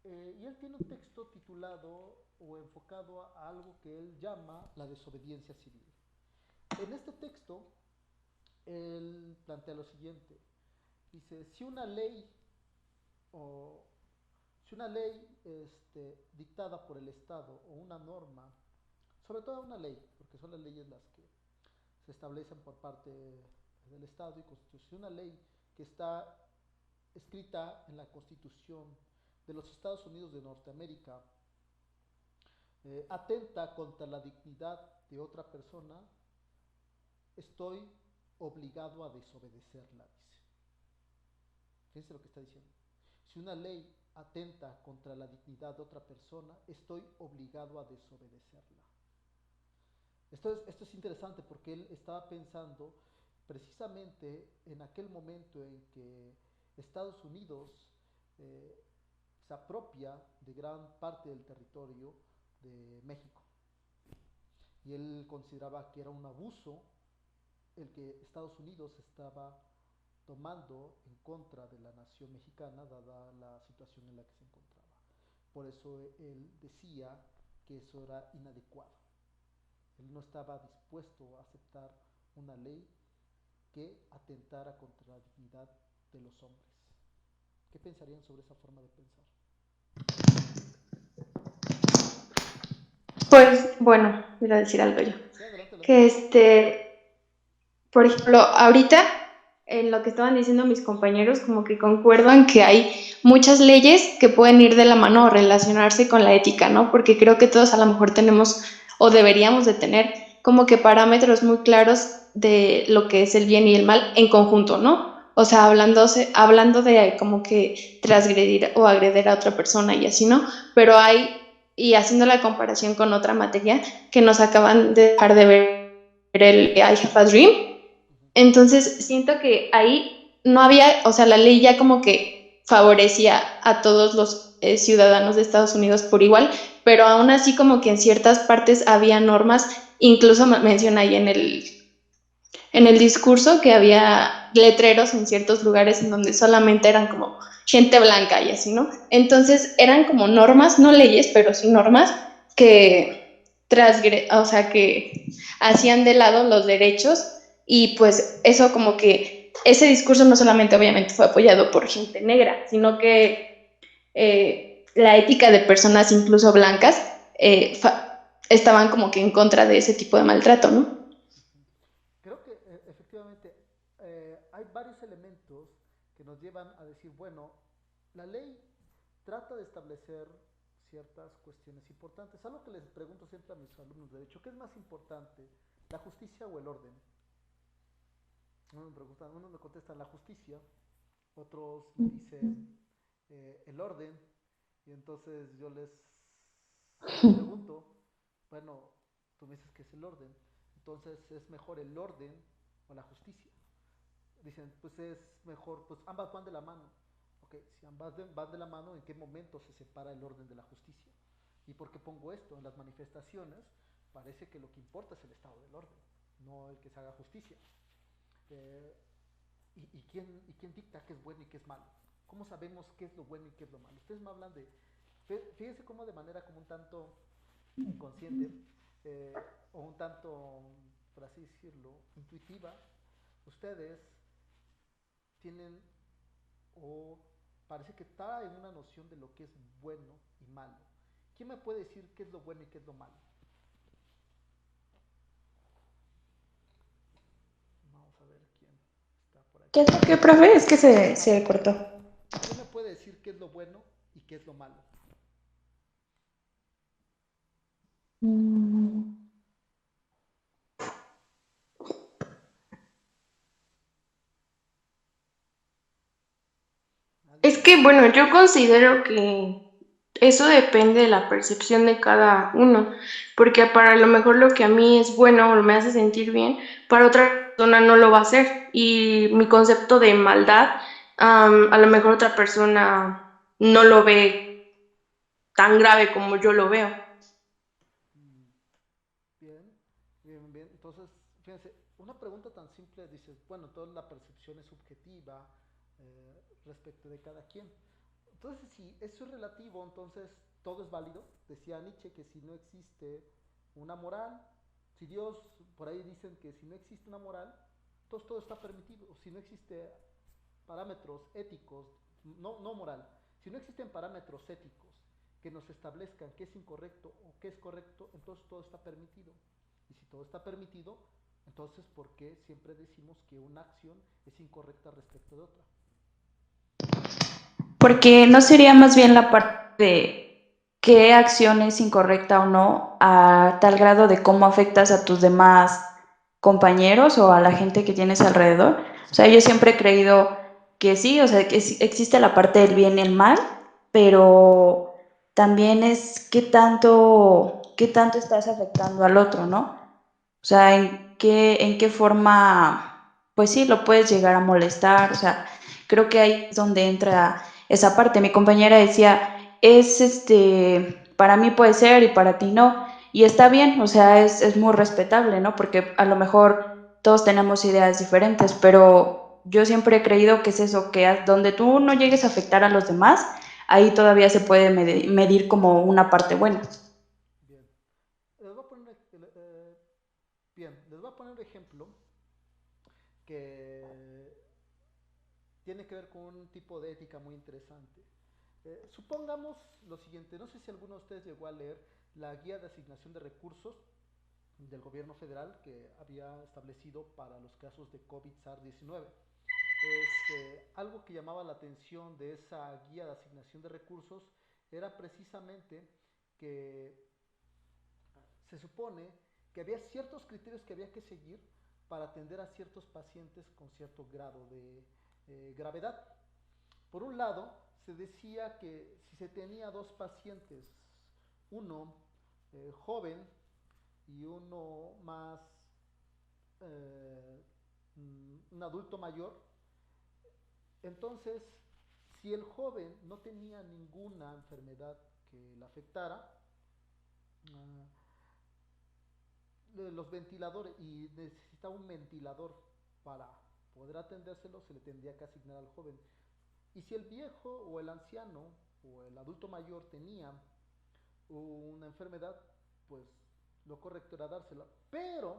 Speaker 1: y él tiene un texto titulado o enfocado a algo que él llama la desobediencia civil. En este texto, él plantea lo siguiente. Dice, o si una ley dictada por el Estado o una norma, sobre todo una ley, porque son las leyes las que se establecen por parte del Estado y Constitución, una ley que está escrita en la Constitución de los Estados Unidos de Norteamérica, atenta contra la dignidad de otra persona, estoy obligado a desobedecerla, dice. Fíjense lo que está diciendo. Si una ley atenta contra la dignidad de otra persona, estoy obligado a desobedecerla. Esto es interesante porque él estaba pensando precisamente en aquel momento en que Estados Unidos eh, se apropia de gran parte del territorio de México. Y él consideraba que era un abuso el que Estados Unidos estaba tomando en contra de la nación mexicana, dada la situación en la que se encontraba. Por eso él decía que eso era inadecuado. Él no estaba dispuesto a aceptar una ley que atentara contra la dignidad de los hombres. ¿Qué pensarían sobre esa forma de pensar?
Speaker 6: Pues bueno, voy a decir algo yo.
Speaker 1: Sí, adelante, adelante.
Speaker 6: Que por ejemplo, ahorita en lo que estaban diciendo mis compañeros, como que concuerdan que hay muchas leyes que pueden ir de la mano o relacionarse con la ética, ¿no? Porque creo que todos a lo mejor tenemos o deberíamos de tener como que parámetros muy claros de lo que es el bien y el mal en conjunto, ¿no? O sea, hablando de como que transgredir o agredir a otra persona y así, ¿no? Pero y haciendo la comparación con otra materia que nos acaban de dejar de ver el I Have a Dream, entonces siento que ahí no había, o sea, la ley ya como que favorecía a todos los ciudadanos de Estados Unidos por igual, pero aún así como que en ciertas partes había normas, incluso menciona ahí en el discurso que había letreros en ciertos lugares en donde solamente eran como gente blanca y así, ¿no? Entonces eran como normas, no leyes, pero sí normas o sea, que hacían de lado los derechos y pues eso como que ese discurso no solamente obviamente fue apoyado por gente negra, sino que la ética de personas incluso blancas estaban como que en contra de ese tipo de maltrato, ¿no?
Speaker 1: Creo que efectivamente hay varios elementos que nos llevan a decir, bueno, la ley trata de establecer ciertas cuestiones importantes. Algo que les pregunto siempre a mis alumnos de derecho, ¿qué es más importante, la justicia o el orden? Unos me contestan la justicia, otros me dicen el orden, y entonces yo les pregunto, bueno, tú me dices que es el orden, entonces es mejor el orden o la justicia. Dicen, pues es mejor, pues ambas van de la mano. Ok, si ambas van de la mano, ¿en qué momento se separa el orden de la justicia? ¿Y por qué pongo esto? En las manifestaciones parece que lo que importa es el estado del orden, no el que se haga justicia. Eh, ¿Y quién dicta qué es bueno y qué es malo? ¿Cómo sabemos qué es lo bueno y qué es lo malo? Ustedes me hablan de, fíjense cómo de manera como un tanto inconsciente, o un tanto, por así decirlo, intuitiva, ustedes tienen, o parece que traen una noción de lo que es bueno y malo. ¿Quién me puede decir qué es lo bueno y qué es lo malo? Vamos a ver quién está por
Speaker 3: ¿Qué
Speaker 1: aquí.
Speaker 3: es lo que, profe? Es que se cortó.
Speaker 1: ¿Quién me puede decir qué es lo bueno y qué es lo malo?
Speaker 3: Mm,
Speaker 9: Es
Speaker 1: ¿Alguien?
Speaker 9: que, bueno, yo considero que eso depende de la percepción de cada uno, porque para lo mejor lo que a mí es bueno o me hace sentir bien, para otra persona no lo va a hacer. Y mi concepto de maldad, a lo mejor otra persona no lo ve tan grave como yo lo veo.
Speaker 1: Mm, Bien, bien, bien. Entonces, fíjense, una pregunta tan simple, dices, bueno, toda la percepción es subjetiva, respecto de cada quien. Entonces, si eso es relativo, entonces todo es válido. Decía Nietzsche que si no existe una moral, si Dios, por ahí dicen que si no existe una moral, entonces todo está permitido. Si no existe parámetros éticos, no moral, si no existen parámetros éticos que nos establezcan qué es incorrecto o qué es correcto, entonces todo está permitido. Y si todo está permitido, entonces ¿por qué siempre decimos que una acción es incorrecta respecto de otra?
Speaker 3: Porque no sería más bien la parte de qué acción es incorrecta o no, a tal grado de cómo afectas a tus demás compañeros o a la gente que tienes alrededor. O sea, yo siempre he creído que sí, o sea, que existe la parte del bien y el mal, pero también es qué tanto estás afectando al otro, ¿no? O sea, en qué forma, pues sí, lo puedes llegar a molestar. O sea, creo que ahí es donde entra esa parte. Mi compañera decía, para mí puede ser y para ti no. Y está bien, o sea, es muy respetable, ¿no? Porque a lo mejor todos tenemos ideas diferentes, pero yo siempre he creído que es eso, que donde tú no llegues a afectar a los demás, ahí todavía se puede medir como una parte buena.
Speaker 1: Bien, les voy a poner, les voy a poner un ejemplo que tiene que ver con un tipo de ética muy interesante. Supongamos lo siguiente, no sé si alguno de ustedes llegó a leer la guía de asignación de recursos del gobierno federal que había establecido para los casos de COVID-19. Algo que llamaba la atención de esa guía de asignación de recursos era precisamente que se supone que había ciertos criterios que había que seguir para atender a ciertos pacientes con cierto grado de gravedad. Por un lado, se decía que si se tenía dos pacientes, uno joven y uno más, un adulto mayor, entonces si el joven no tenía ninguna enfermedad que le afectara, los ventiladores, y necesitaba un ventilador para poder atendérselo, se le tendría que asignar al joven. Y si el viejo o el anciano o el adulto mayor tenía una enfermedad, pues lo correcto era dársela. Pero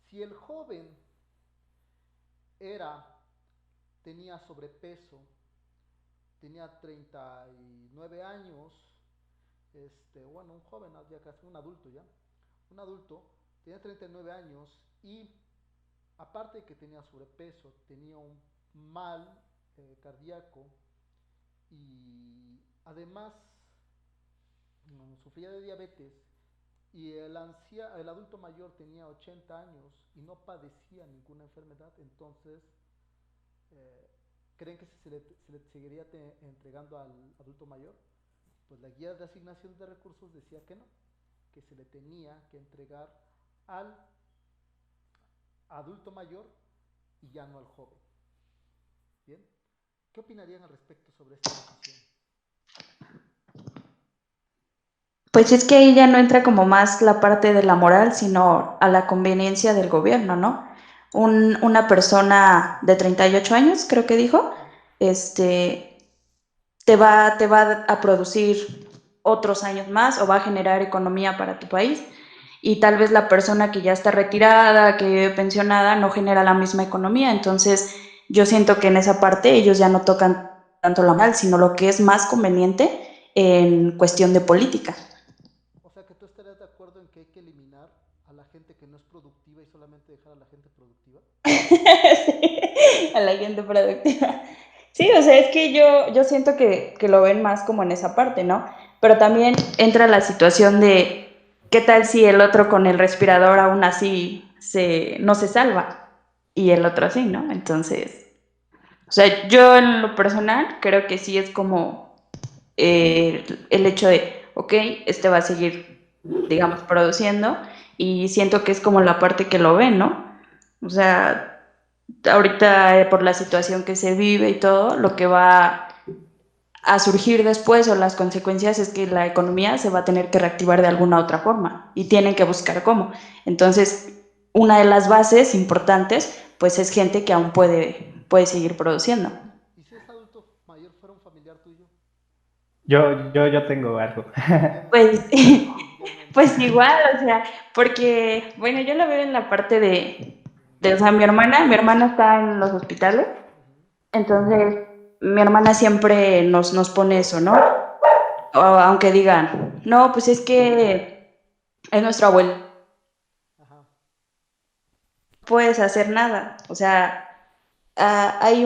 Speaker 1: si el joven era, tenía sobrepeso, tenía 39 años, bueno, un joven, ya casi un adulto ya, un adulto, tenía 39 años y aparte de que tenía sobrepeso, tenía un mal cardíaco y además sufría de diabetes y el adulto mayor tenía 80 años y no padecía ninguna enfermedad, entonces eh, ¿creen que se le seguiría entregando al adulto mayor? Pues la guía de asignación de recursos decía que no, que se le tenía que entregar al adulto mayor y ya no al joven. Bien, ¿Qué opinarían al respecto sobre esta decisión?
Speaker 3: Pues es que ahí ya no entra como más la parte de la moral, sino a la conveniencia del gobierno, ¿no? Una persona de 38 años, creo que dijo, este, te va a producir otros años más o va a generar economía para tu país. Y tal vez la persona que ya está retirada, que vive pensionada, no genera la misma economía. Entonces, yo siento que en esa parte ellos ya no tocan tanto la moral, sino lo que es más conveniente en cuestión de política.
Speaker 1: O sea que tú estarías de acuerdo en que hay que eliminar a la gente que no es productiva y solamente dejar a la gente productiva.
Speaker 3: Sí, a la gente productiva. Sí, o sea, es que yo siento que lo ven más como en esa parte, ¿no? Pero también entra la situación de qué tal si el otro con el respirador aún así no se salva y el otro sí, ¿no? Entonces, o sea, yo en lo personal creo que sí es como el hecho de, ok, este va a seguir, digamos, produciendo y siento que es como la parte que lo ve, ¿no? O sea, ahorita por la situación que se vive y todo, lo que va a surgir después o las consecuencias es que la economía se va a tener que reactivar de alguna otra forma y tienen que buscar cómo. Entonces, una de las bases importantes, pues es gente que aún puede seguir produciendo.
Speaker 1: ¿Y si ese adulto mayor fuera un familiar tuyo?
Speaker 2: Yo tengo algo.
Speaker 1: Ya me
Speaker 3: Pues,
Speaker 1: imaginé, ya me
Speaker 3: pues
Speaker 1: imaginé.
Speaker 3: igual, o sea, porque, bueno, yo lo veo en la parte o sea, mi hermana está en los hospitales,
Speaker 1: Ujú.
Speaker 3: entonces mi hermana siempre nos pone eso, ¿no? Aunque digan, no, pues es que es nuestro abuelo, no
Speaker 1: Ajá.
Speaker 3: puedes hacer nada, o sea, hay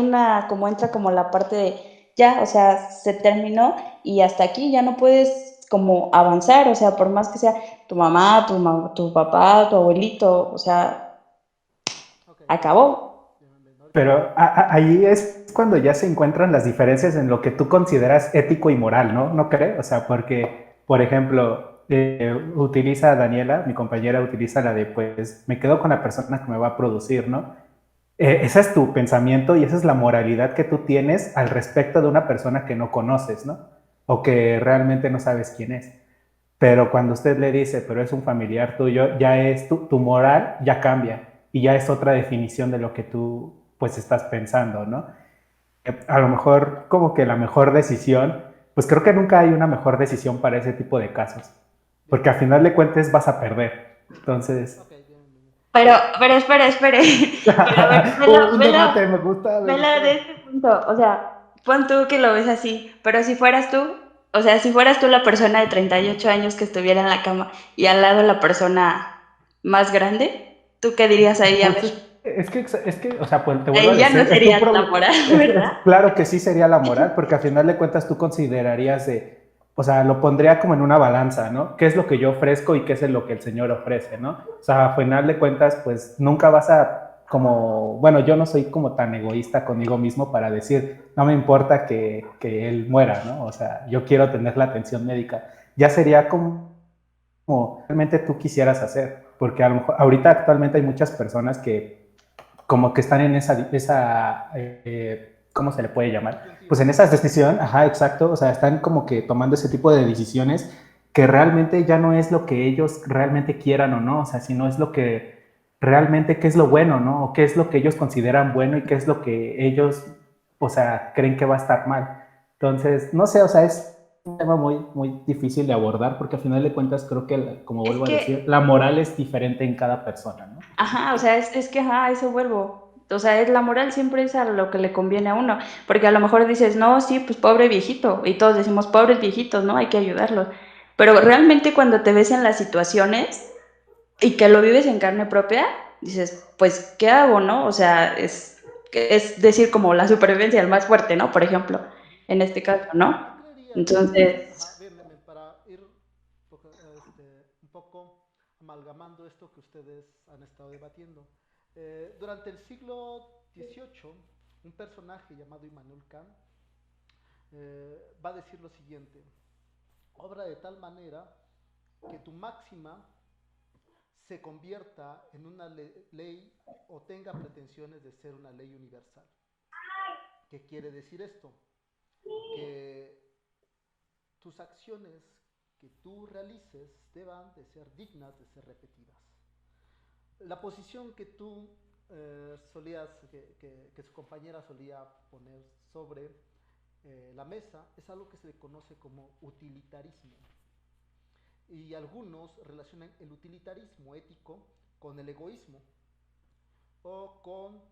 Speaker 3: como entra como la parte de, ya, o sea, se terminó y hasta aquí ya no puedes como avanzar, o sea, por más que sea tu mamá, tu papá, tu abuelito, o sea,
Speaker 1: Ok,
Speaker 3: acabó.
Speaker 1: ya me ahorita me
Speaker 2: Pero ahí es cuando ya se encuentran las diferencias en lo que tú consideras ético y moral, ¿no? ¿No crees? O sea, porque, por ejemplo, utiliza Daniela, mi compañera, utiliza la de, pues, me quedo con la persona que me va a producir, ¿no? Ese es tu pensamiento y esa es la moralidad que tú tienes al respecto de una persona que no conoces, ¿no? O que realmente no sabes quién es. Pero cuando usted le dice, pero es un familiar tuyo, ya es tu moral ya cambia y ya es otra definición de lo que tú pues estás pensando, ¿no? A lo mejor como que la mejor decisión, pues creo que nunca hay una mejor decisión para ese tipo de casos,
Speaker 1: bien,
Speaker 2: porque al final de cuentas vas a perder. Entonces,
Speaker 1: ok, bien.
Speaker 3: Pero espere. Pero a ver,
Speaker 2: un debate, me gusta, me
Speaker 3: vela de
Speaker 2: gusta.
Speaker 3: este punto. O sea, pon tú que lo ves así, pero si fueras tú, o sea, si fueras tú la persona de 38 años que estuviera en la cama y al lado la persona más grande, ¿tú qué dirías ahí? A
Speaker 2: Pues
Speaker 3: ver,
Speaker 2: o sea, pues te vuelvo a
Speaker 3: ahí ya no
Speaker 2: decir, es tu
Speaker 3: sería la
Speaker 2: problema.
Speaker 3: moral, ¿verdad?
Speaker 2: Claro que sí sería la moral, porque al final de cuentas tú considerarías o sea, lo pondría como en una balanza, ¿no? ¿Qué es lo que yo ofrezco y qué es lo que el Señor ofrece, ¿no? O sea, al final de cuentas, pues nunca vas a, como, bueno, yo no soy como tan egoísta conmigo mismo para decir, no me importa que él muera, ¿no? O sea, yo quiero tener la atención médica. Ya sería como realmente tú quisieras hacer, porque a lo mejor ahorita actualmente hay muchas personas que como que están en ¿cómo se le puede llamar?
Speaker 1: Disyuntiva.
Speaker 2: Pues en esa decisión, ajá, exacto, o sea, están como que tomando ese tipo de decisiones que realmente ya no es lo que ellos realmente quieran o no, o sea, sino es lo que realmente qué es lo bueno, ¿no? O qué es lo que ellos consideran bueno y qué es lo que ellos, o sea, creen que va a estar mal. Entonces, no sé, o sea, es un tema muy difícil de abordar porque al final de cuentas creo que, como
Speaker 3: Es
Speaker 2: vuelvo a decir,
Speaker 3: que
Speaker 2: la moral es diferente en cada persona, ¿no?
Speaker 3: Ajá, o sea, es que, ajá, a eso vuelvo. O sea, la moral siempre es a lo que le conviene a uno, porque a lo mejor dices, no, sí, pues pobre viejito, y todos decimos, pobres viejitos, ¿no? Hay que ayudarlos. Pero realmente cuando te ves en las situaciones y que lo vives en carne propia, dices, pues, ¿qué hago, no? O sea, es decir, como la supervivencia del más fuerte, ¿no? Por ejemplo, en este caso,
Speaker 1: ¿Tú
Speaker 3: ¿no?
Speaker 1: creerías, ajá,
Speaker 3: Entonces,
Speaker 1: bien, para ir un poco amalgamando esto que ustedes han estado debatiendo? Durante el siglo XVIII, un personaje llamado Immanuel Kant va a decir lo siguiente: obra de tal manera que tu máxima se convierta en una ley o tenga pretensiones de ser una ley universal. ¿Qué quiere decir esto? Que tus acciones que tú realices deban de ser dignas de ser repetidas. La posición que tú solías, que su compañera solía poner sobre la mesa es algo que se le conoce como utilitarismo. Y algunos relacionan el utilitarismo ético con el egoísmo o con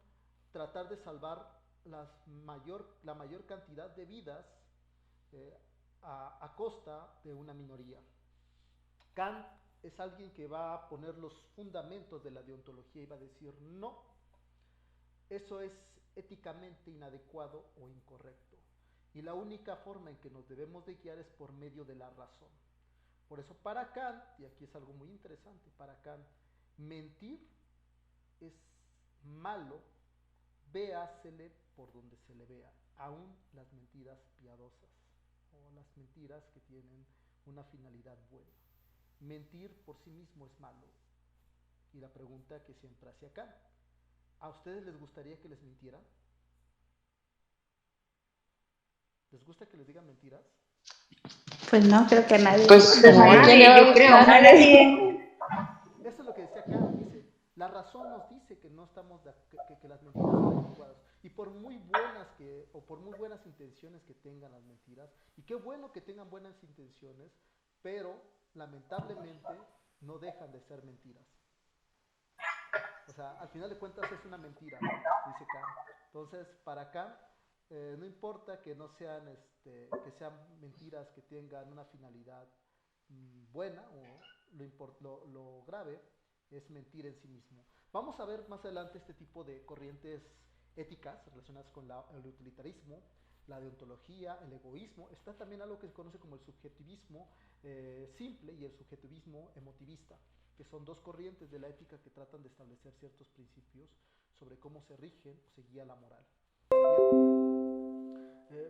Speaker 1: tratar de salvar la mayor cantidad de vidas a costa de una minoría. Kant es alguien que va a poner los fundamentos de la deontología y va a decir no, eso es éticamente inadecuado o incorrecto. Y la única forma en que nos debemos de guiar es por medio de la razón. Por eso para Kant, y aquí es algo muy interesante, para Kant, mentir es malo, véasele por donde se le vea, aún las mentiras piadosas o las mentiras que tienen una finalidad buena. Mentir por sí mismo es malo. Y la pregunta que siempre hacía Kant, ¿a ustedes les gustaría que les mintieran? ¿Les gusta que les digan mentiras?
Speaker 3: Pues no, creo que a nadie.
Speaker 6: Pues
Speaker 3: le gusta.
Speaker 6: no,
Speaker 9: Nadie,
Speaker 6: ¿quién le va a
Speaker 9: yo creo.
Speaker 6: gustar?
Speaker 7: A nadie.
Speaker 1: Eso es lo que decía Kant, dice, la razón nos dice que no estamos que las mentiras son adecuadas. Y por muy buenas intenciones que tengan las mentiras, y qué bueno que tengan buenas intenciones, pero lamentablemente no dejan de ser mentiras. O sea, al final de cuentas es una mentira, dice Kant. Entonces, para Kant, no importa que no sean, que sean mentiras que tengan una finalidad buena, o lo grave es mentir en sí mismo. Vamos a ver más adelante este tipo de corrientes éticas relacionadas con el utilitarismo, la deontología, el egoísmo. Está también algo que se conoce como el subjetivismo simple y el subjetivismo emotivista, que son dos corrientes de la ética que tratan de establecer ciertos principios sobre cómo se rigen o se guía la moral.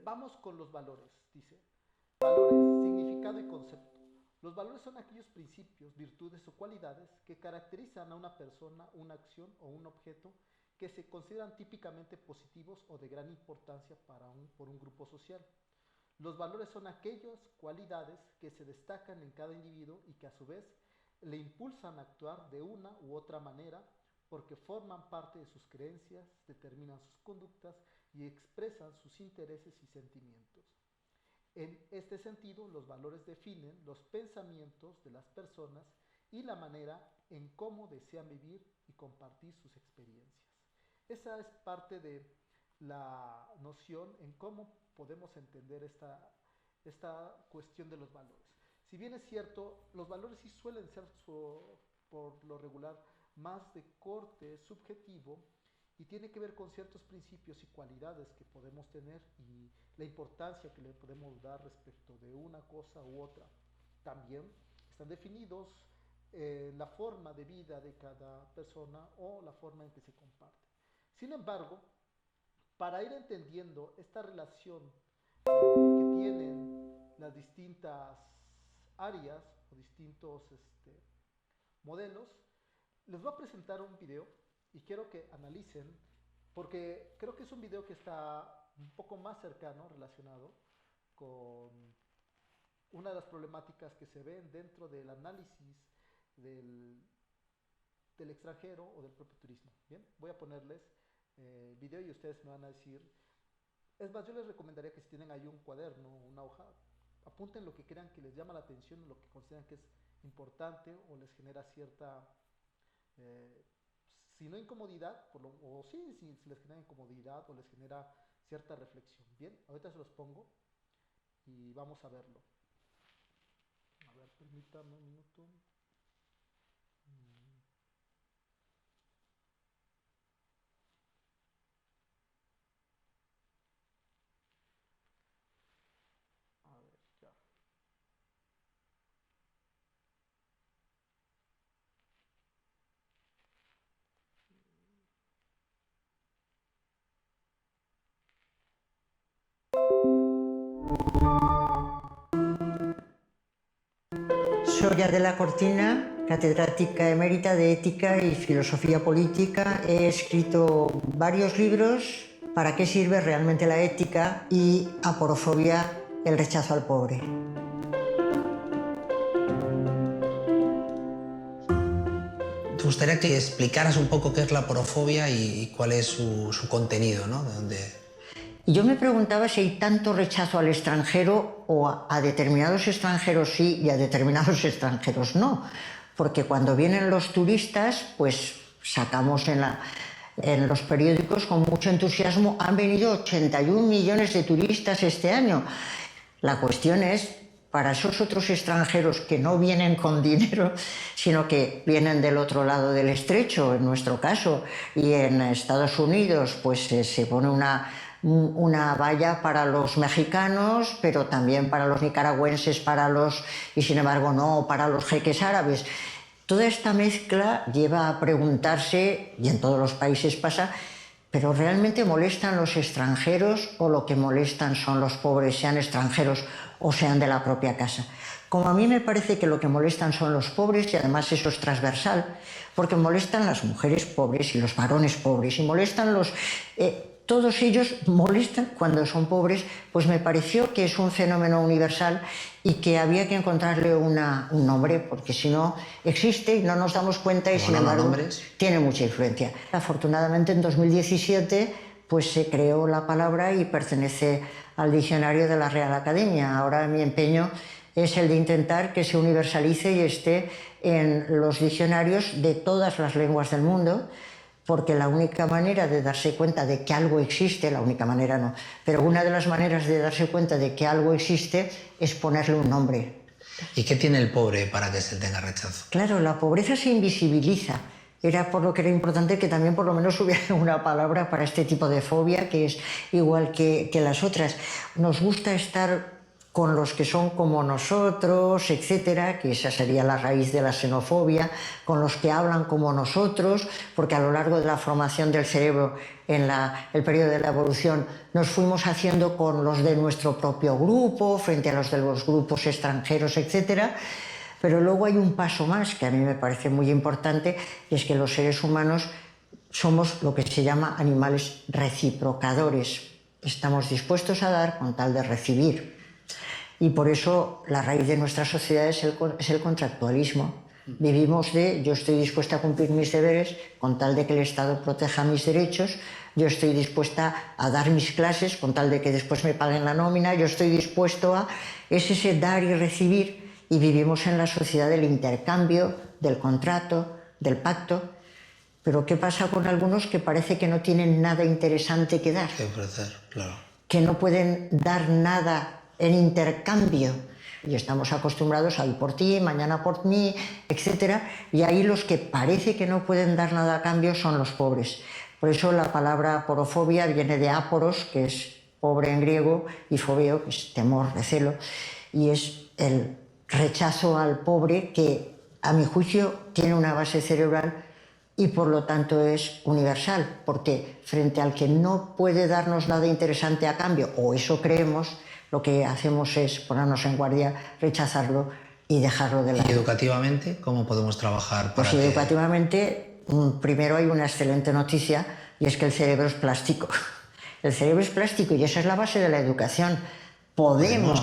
Speaker 1: Vamos con los valores, dice. Valores, significado y concepto. Los valores son aquellos principios, virtudes o cualidades que caracterizan a una persona, una acción o un objeto que se consideran típicamente positivos o de gran importancia por un grupo social. Los valores son aquellas cualidades que se destacan en cada individuo y que a su vez le impulsan a actuar de una u otra manera porque forman parte de sus creencias, determinan sus conductas y expresan sus intereses y sentimientos. En este sentido, los valores definen los pensamientos de las personas y la manera en cómo desean vivir y compartir sus experiencias. Esa es parte de la noción en cómo podemos entender esta cuestión de los valores. Si bien es cierto, los valores sí suelen ser por lo regular más de corte subjetivo y tiene que ver con ciertos principios y cualidades que podemos tener y la importancia que le podemos dar respecto de una cosa u otra. También están definidos la forma de vida de cada persona o la forma en que se comparte. Sin embargo, para ir entendiendo esta relación que tienen las distintas áreas o distintos modelos, les voy a presentar un video y quiero que analicen, porque creo que es un video que está un poco más cercano, relacionado con una de las problemáticas que se ven dentro del análisis del extranjero o del propio turismo. Bien, voy a ponerles el video y ustedes me van a decir. Es más, yo les recomendaría que si tienen ahí un cuaderno, una hoja, apunten lo que crean que les llama la atención, lo que consideran que es importante o les genera cierta, si no incomodidad, si les genera incomodidad o les genera cierta reflexión. Bien, ahorita se los pongo y vamos a verlo. A ver, permítame un minuto. A ver, ya.
Speaker 10: Soy Adela Cortina, catedrática emérita de Ética y Filosofía Política. He escrito varios libros ¿Para qué sirve realmente la ética? Y aporofobia, el rechazo al pobre.
Speaker 11: Me gustaría que explicaras un poco qué es la aporofobia y cuál es su contenido, ¿no?
Speaker 10: Y yo me preguntaba si hay tanto rechazo al extranjero o a determinados extranjeros sí y a determinados extranjeros no. Porque cuando vienen los turistas, pues sacamos en los periódicos con mucho entusiasmo, han venido 81 millones de turistas este año. La cuestión es, para esos otros extranjeros que no vienen con dinero, sino que vienen del otro lado del estrecho, en nuestro caso, y en Estados Unidos, pues se pone una valla para los mexicanos, pero también para los nicaragüenses, y sin embargo no, para los jeques árabes. Toda esta mezcla lleva a preguntarse, y en todos los países pasa, ¿pero realmente molestan los extranjeros o lo que molestan son los pobres, sean extranjeros o sean de la propia casa? Como a mí me parece que lo que molestan son los pobres, y además eso es transversal, porque molestan las mujeres pobres y los varones pobres, y molestan todos ellos molestan cuando son pobres, pues me pareció que es un fenómeno universal y que había que encontrarle un nombre, porque si no existe y no nos damos cuenta y sin embargo tiene mucha influencia. Afortunadamente en 2017 pues se creó la palabra y pertenece al diccionario de la Real Academia. Ahora mi empeño es el de intentar que se universalice y esté en los diccionarios de todas las lenguas del mundo, porque la única manera de darse cuenta de que algo existe, la única manera no, pero una de las maneras de darse cuenta de que algo existe es ponerle un nombre.
Speaker 11: ¿Y qué tiene el pobre para que se tenga rechazo?
Speaker 10: Claro, la pobreza se invisibiliza. Era por lo que era importante que también por lo menos hubiera una palabra para este tipo de fobia, que es igual que las otras. Nos gusta estar con los que son como nosotros, etcétera, que esa sería la raíz de la xenofobia, con los que hablan como nosotros, porque a lo largo de la formación del cerebro en el periodo de la evolución nos fuimos haciendo con los de nuestro propio grupo, frente a los de los grupos extranjeros, etcétera. Pero luego hay un paso más que a mí me parece muy importante, y es que los seres humanos somos lo que se llama animales reciprocadores. Estamos dispuestos a dar con tal de recibir. Y por eso la raíz de nuestra sociedad es el contractualismo. Vivimos yo estoy dispuesta a cumplir mis deberes con tal de que el Estado proteja mis derechos, yo estoy dispuesta a dar mis clases con tal de que después me paguen la nómina, yo estoy dispuesto a... Es ese dar y recibir, y vivimos en la sociedad del intercambio, del contrato, del pacto. Pero ¿qué pasa con algunos que parece que no tienen nada interesante que dar?
Speaker 11: Que ofrecer, claro.
Speaker 10: Que no pueden dar nada en intercambio, y estamos acostumbrados a hoy por ti, mañana por mí, etc. Y ahí los que parece que no pueden dar nada a cambio son los pobres. Por eso la palabra aporofobia viene de aporos, que es pobre en griego, y fobeo, que es temor, recelo, y es el rechazo al pobre que, a mi juicio, tiene una base cerebral y por lo tanto es universal, porque frente al que no puede darnos nada interesante a cambio, o eso creemos, lo que hacemos es ponernos en guardia, rechazarlo y dejarlo de lado.
Speaker 11: ¿Y educativamente cómo podemos trabajar para
Speaker 10: Pues educativamente, primero hay una excelente noticia, y es que el cerebro es plástico. El cerebro es plástico y esa es la base de la educación. Podemos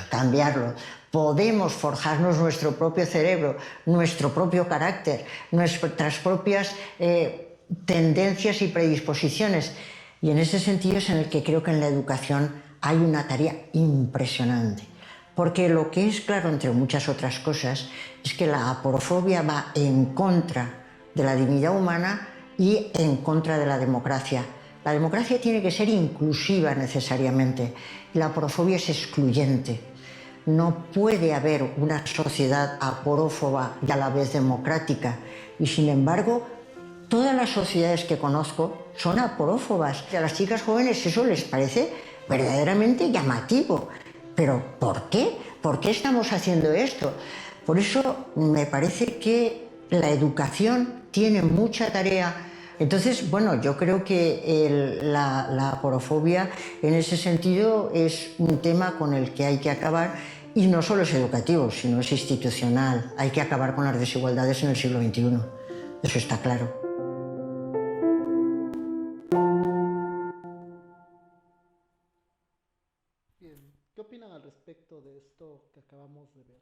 Speaker 10: cambiarlo, podemos forjarnos nuestro propio cerebro, nuestro propio carácter, nuestras propias tendencias y predisposiciones. Y en ese sentido es en el que creo que en la educación hay una tarea impresionante, porque lo que es claro, entre muchas otras cosas, es que la aporofobia va en contra de la dignidad humana y en contra de la democracia. La democracia tiene que ser inclusiva necesariamente, y la aporofobia es excluyente. No puede haber una sociedad aporófoba y a la vez democrática, y sin embargo, todas las sociedades que conozco son aporófobas. A las chicas jóvenes eso les parece verdaderamente llamativo. ¿Pero por qué? ¿Por qué estamos haciendo esto? Por eso me parece que la educación tiene mucha tarea. Entonces, bueno, yo creo que la aporofobia en ese sentido es un tema con el que hay que acabar, y no solo es educativo, sino es institucional. Hay que acabar con las desigualdades en el siglo XXI. Eso está claro.
Speaker 1: ¿Qué opinan al respecto de esto que acabamos de ver?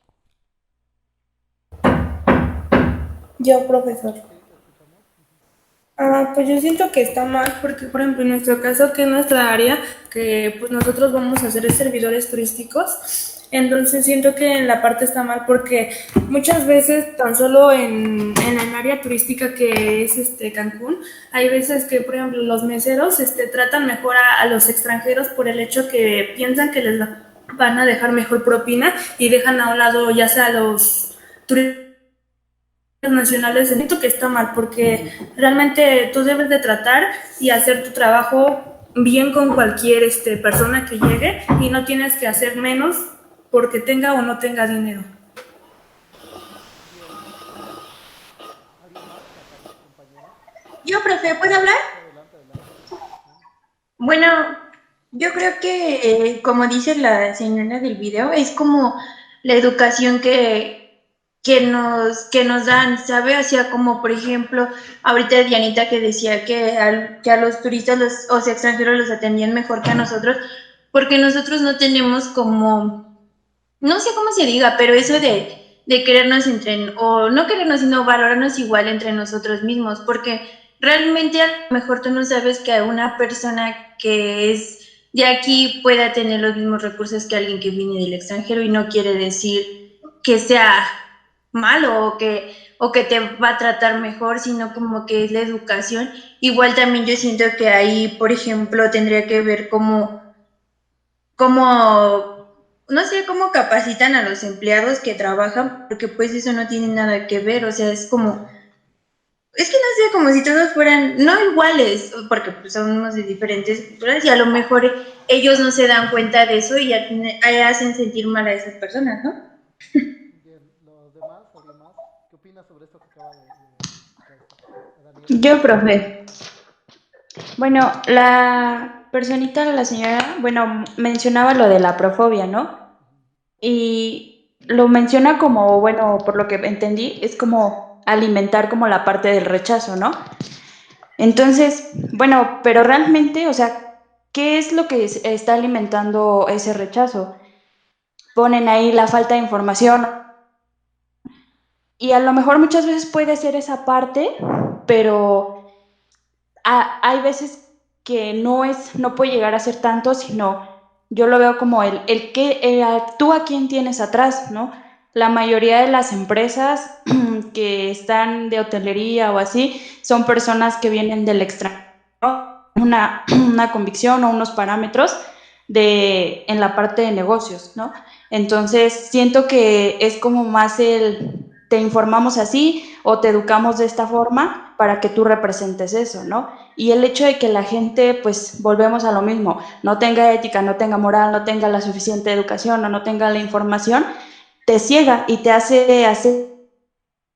Speaker 5: Yo, profesor.
Speaker 1: Sí, te escuchamos.
Speaker 5: Pues yo siento que está mal porque, por ejemplo, en nuestro caso, que es nuestra área, que pues nosotros vamos a ser servidores turísticos, entonces siento que en la parte está mal porque muchas veces, tan solo en el área turística que es Cancún, hay veces que, por ejemplo, los meseros tratan mejor a los extranjeros por el hecho que piensan que van a dejar mejor propina y dejan a un lado ya sea a los turistas nacionales. Siento que está mal porque realmente tú debes de tratar y hacer tu trabajo bien con cualquier persona que llegue y no tienes que hacer menos porque tenga o no tenga dinero.
Speaker 1: Bien, ¿alguien más? Acá, compañera.
Speaker 12: Yo, profe, ¿puedo hablar?
Speaker 1: Sí, adelante, adelante.
Speaker 12: Bueno, yo creo que, como dice la señora del video, es como la educación que nos dan, ¿sabe? O sea, como por ejemplo, ahorita Dianita que decía que a los turistas o sea, extranjeros los atendían mejor que a nosotros, porque nosotros no tenemos como, no sé cómo se diga, pero eso de querernos o no querernos, sino valorarnos igual entre nosotros mismos, porque realmente a lo mejor tú no sabes que una persona que es de aquí pueda tener los mismos recursos que alguien que viene del extranjero y no quiere decir que sea malo o que te va a tratar mejor, sino como que es la educación. Igual también yo siento que ahí, por ejemplo, tendría que ver cómo, no sé, cómo capacitan a los empleados que trabajan, porque pues eso no tiene nada que ver, o sea, es que no sé, como si todos fueran, no iguales, porque pues somos de diferentes culturas y a lo mejor ellos no se dan cuenta de eso y hacen sentir mal a esas personas, ¿no?
Speaker 1: Bien, los demás, ¿alguien más? ¿Qué opinas sobre esto que acaba de decir? Daniela.
Speaker 3: Yo, profe. Bueno, la personita, la señora, bueno, mencionaba lo de la profobia, ¿no? Y lo menciona como, bueno, por lo que entendí, es como alimentar como la parte del rechazo, ¿no? Entonces, bueno, pero realmente, o sea, ¿qué es lo que está alimentando ese rechazo? Ponen ahí la falta de información y a lo mejor muchas veces puede ser esa parte, pero hay veces que no puede llegar a ser tanto, sino yo lo veo como tú a quién tienes atrás, ¿no? La mayoría de las empresas que están de hotelería o así son personas que vienen del extranjero, una convicción o unos parámetros en la parte de negocios, ¿no? Entonces, siento que es como más te informamos así o te educamos de esta forma para que tú representes eso, ¿no? Y el hecho de que la gente, pues volvemos a lo mismo, no tenga ética, no tenga moral, no tenga la suficiente educación o no tenga la información, te ciega y te hace hacer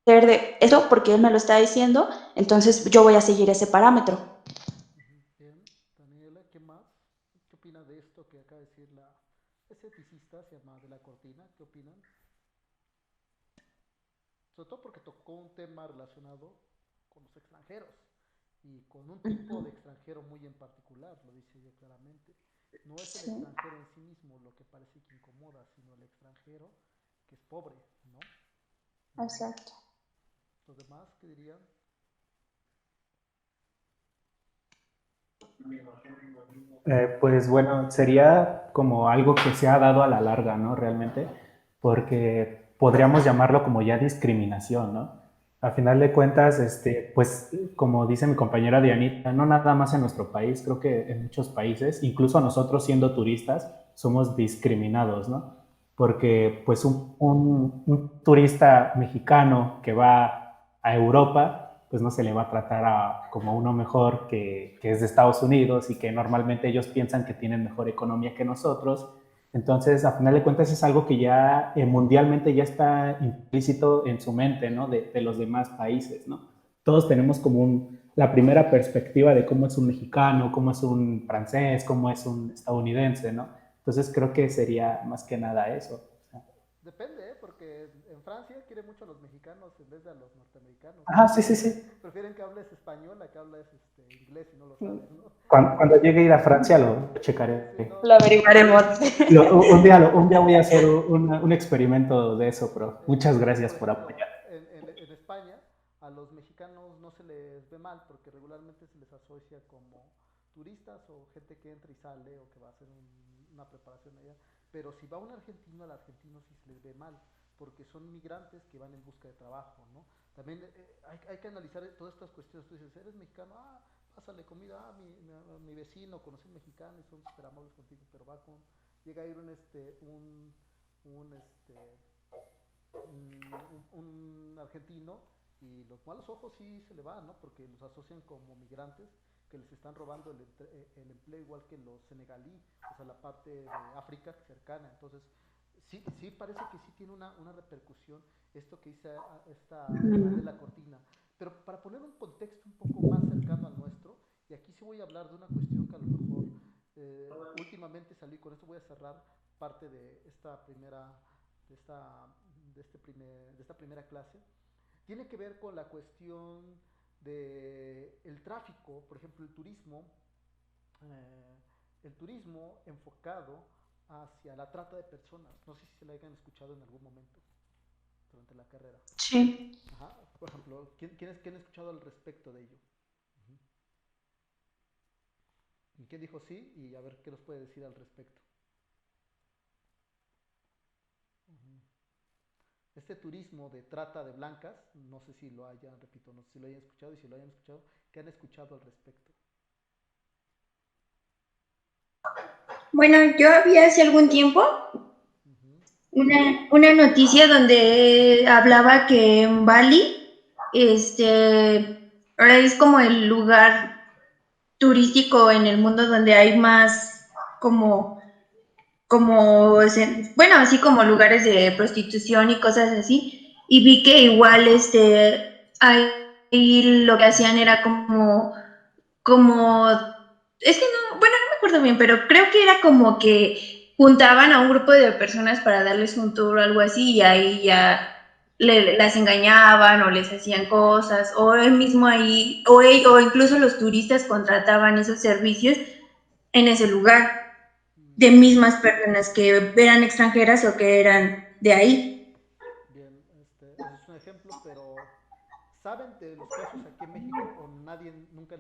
Speaker 3: de esto porque él me lo está diciendo, entonces yo voy a seguir ese parámetro.
Speaker 1: Bien, Daniela, ¿qué más? ¿Qué opinas de esto que acaba de decir la esteticista, se llama de la Cortina? ¿Qué opinan? Sobre todo porque tocó un tema relacionado con los extranjeros y con un tipo de extranjero muy en particular, lo dice ella claramente. No es el extranjero en sí mismo lo que parece que incomoda, sino el extranjero que es pobre, ¿no?
Speaker 3: Exacto.
Speaker 1: ¿Los demás qué dirían?
Speaker 2: Pues bueno, sería como algo que se ha dado a la larga, ¿no? Realmente, porque podríamos llamarlo como ya discriminación, ¿no? A final de cuentas, pues como dice mi compañera Dianita, no nada más en nuestro país, creo que en muchos países, incluso nosotros siendo turistas, somos discriminados, ¿no? Porque pues un turista mexicano que va a Europa, pues no se le va a tratar como uno mejor que es de Estados Unidos y que normalmente ellos piensan que tienen mejor economía que nosotros. Entonces, a final de cuentas, es algo que ya mundialmente ya está implícito en su mente, ¿no? De los demás países, ¿no? Todos tenemos como la primera perspectiva de cómo es un mexicano, cómo es un francés, cómo es un estadounidense, ¿no? Entonces, creo que sería más que nada eso.
Speaker 1: Depende, porque que en Francia quiere mucho a los mexicanos en vez de a los norteamericanos.
Speaker 2: Ajá, sí, sí, sí.
Speaker 1: Prefieren que hables español a que hables inglés y no lo sabes, ¿no?
Speaker 2: Cuando llegue a ir a Francia lo checaré.
Speaker 1: Sí, no,
Speaker 3: Lo averiguaremos.
Speaker 2: Un día voy a hacer un experimento de eso, pero muchas gracias por
Speaker 1: ejemplo,
Speaker 2: apoyar.
Speaker 1: en España a los mexicanos no se les ve mal porque regularmente se les asocia como turistas o gente que entra y sale o que va a hacer una preparación allá. Pero si va un argentino, al argentino sí se les ve mal porque son migrantes que van en busca de trabajo, ¿no? También hay que analizar todas estas cuestiones. Tú dices, ¿eres mexicano? Ah, pásale comida. Ah, mi vecino, conocí un mexicano y son súper amables contigo, pero llega a ir un argentino y los malos ojos sí se le van, ¿no? Porque los asocian como migrantes que les están robando el empleo igual que los senegalí, o sea, la parte de África cercana. Entonces, sí parece que sí tiene una repercusión esto que dice esta de la cortina. Pero para poner un contexto un poco más cercano al nuestro, y aquí sí voy a hablar de una cuestión que a lo mejor últimamente salí, con esto voy a cerrar parte de esta primera de esta primera clase, tiene que ver con la cuestión de el tráfico, por ejemplo, el turismo enfocado hacia la trata de personas. No sé si se la hayan escuchado en algún momento durante la carrera.
Speaker 3: Sí.
Speaker 1: Ajá. Por ejemplo, ¿quién ha escuchado al respecto de ello? ¿Y quién dijo sí? Y a ver qué nos puede decir al respecto. Este turismo de trata de blancas, no sé si lo hayan, repito, no sé si lo hayan escuchado y si lo hayan escuchado, ¿qué han escuchado al respecto?
Speaker 12: Bueno, yo había hace algún tiempo una noticia donde hablaba que en Bali, ahora es como el lugar turístico en el mundo donde hay más bueno, así como lugares de prostitución y cosas así, y vi que igual ahí lo que hacían era es que no, bueno, no me acuerdo bien, pero creo que era como que juntaban a un grupo de personas para darles un tour o algo así, y ahí ya las engañaban o les hacían cosas, o él mismo ahí, o incluso los turistas contrataban esos servicios en ese lugar de mismas personas que eran extranjeras o que eran de ahí.
Speaker 1: Bien, ese es un ejemplo, pero ¿saben de los casos aquí en México o nadie les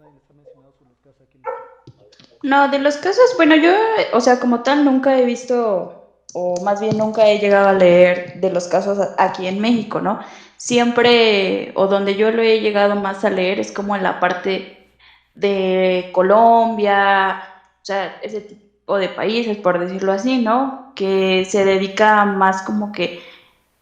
Speaker 1: ha mencionado sobre los casos aquí en México?
Speaker 3: No, de los casos, bueno, yo, o sea, como tal, nunca he visto, o más bien nunca he llegado a leer de los casos aquí en México, ¿no? Siempre, o donde yo lo he llegado más a leer es como en la parte de Colombia, o sea, ese tipo de países, por decirlo así, ¿no? Que se dedica más como que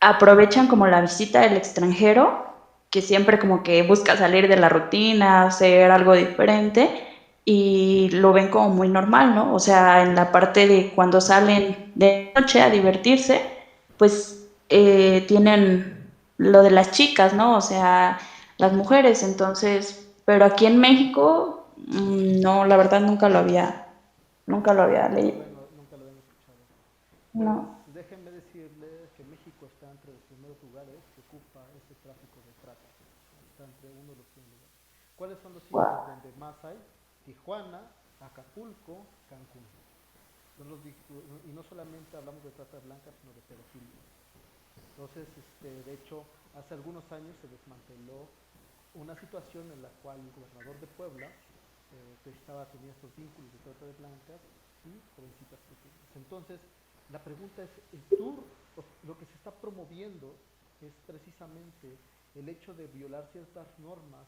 Speaker 3: aprovechan como la visita del extranjero, que siempre como que busca salir de la rutina, hacer algo diferente y lo ven como muy normal, ¿no? O sea, en la parte de cuando salen de noche a divertirse, pues tienen lo de las chicas, ¿no? O sea, las mujeres, entonces, pero aquí en México, no, la verdad nunca lo había leído.
Speaker 1: Nunca lo habían escuchado. Pues
Speaker 3: No.
Speaker 1: déjenme decirles que México está entre los primeros lugares que ocupa este tráfico de trata. Está entre uno de los primeros lugares. ¿Cuáles son los sitios donde más hay? Tijuana, Acapulco, Cancún. Y no solamente hablamos de trata blanca, sino de pedofilia. Entonces, de hecho, hace algunos años se desmanteló una situación en la cual el gobernador de Puebla tenía estos vínculos de trata de blancas y jovencitas pequeñas. Entonces, la pregunta es, el tour, lo que se está promoviendo es precisamente el hecho de violar ciertas normas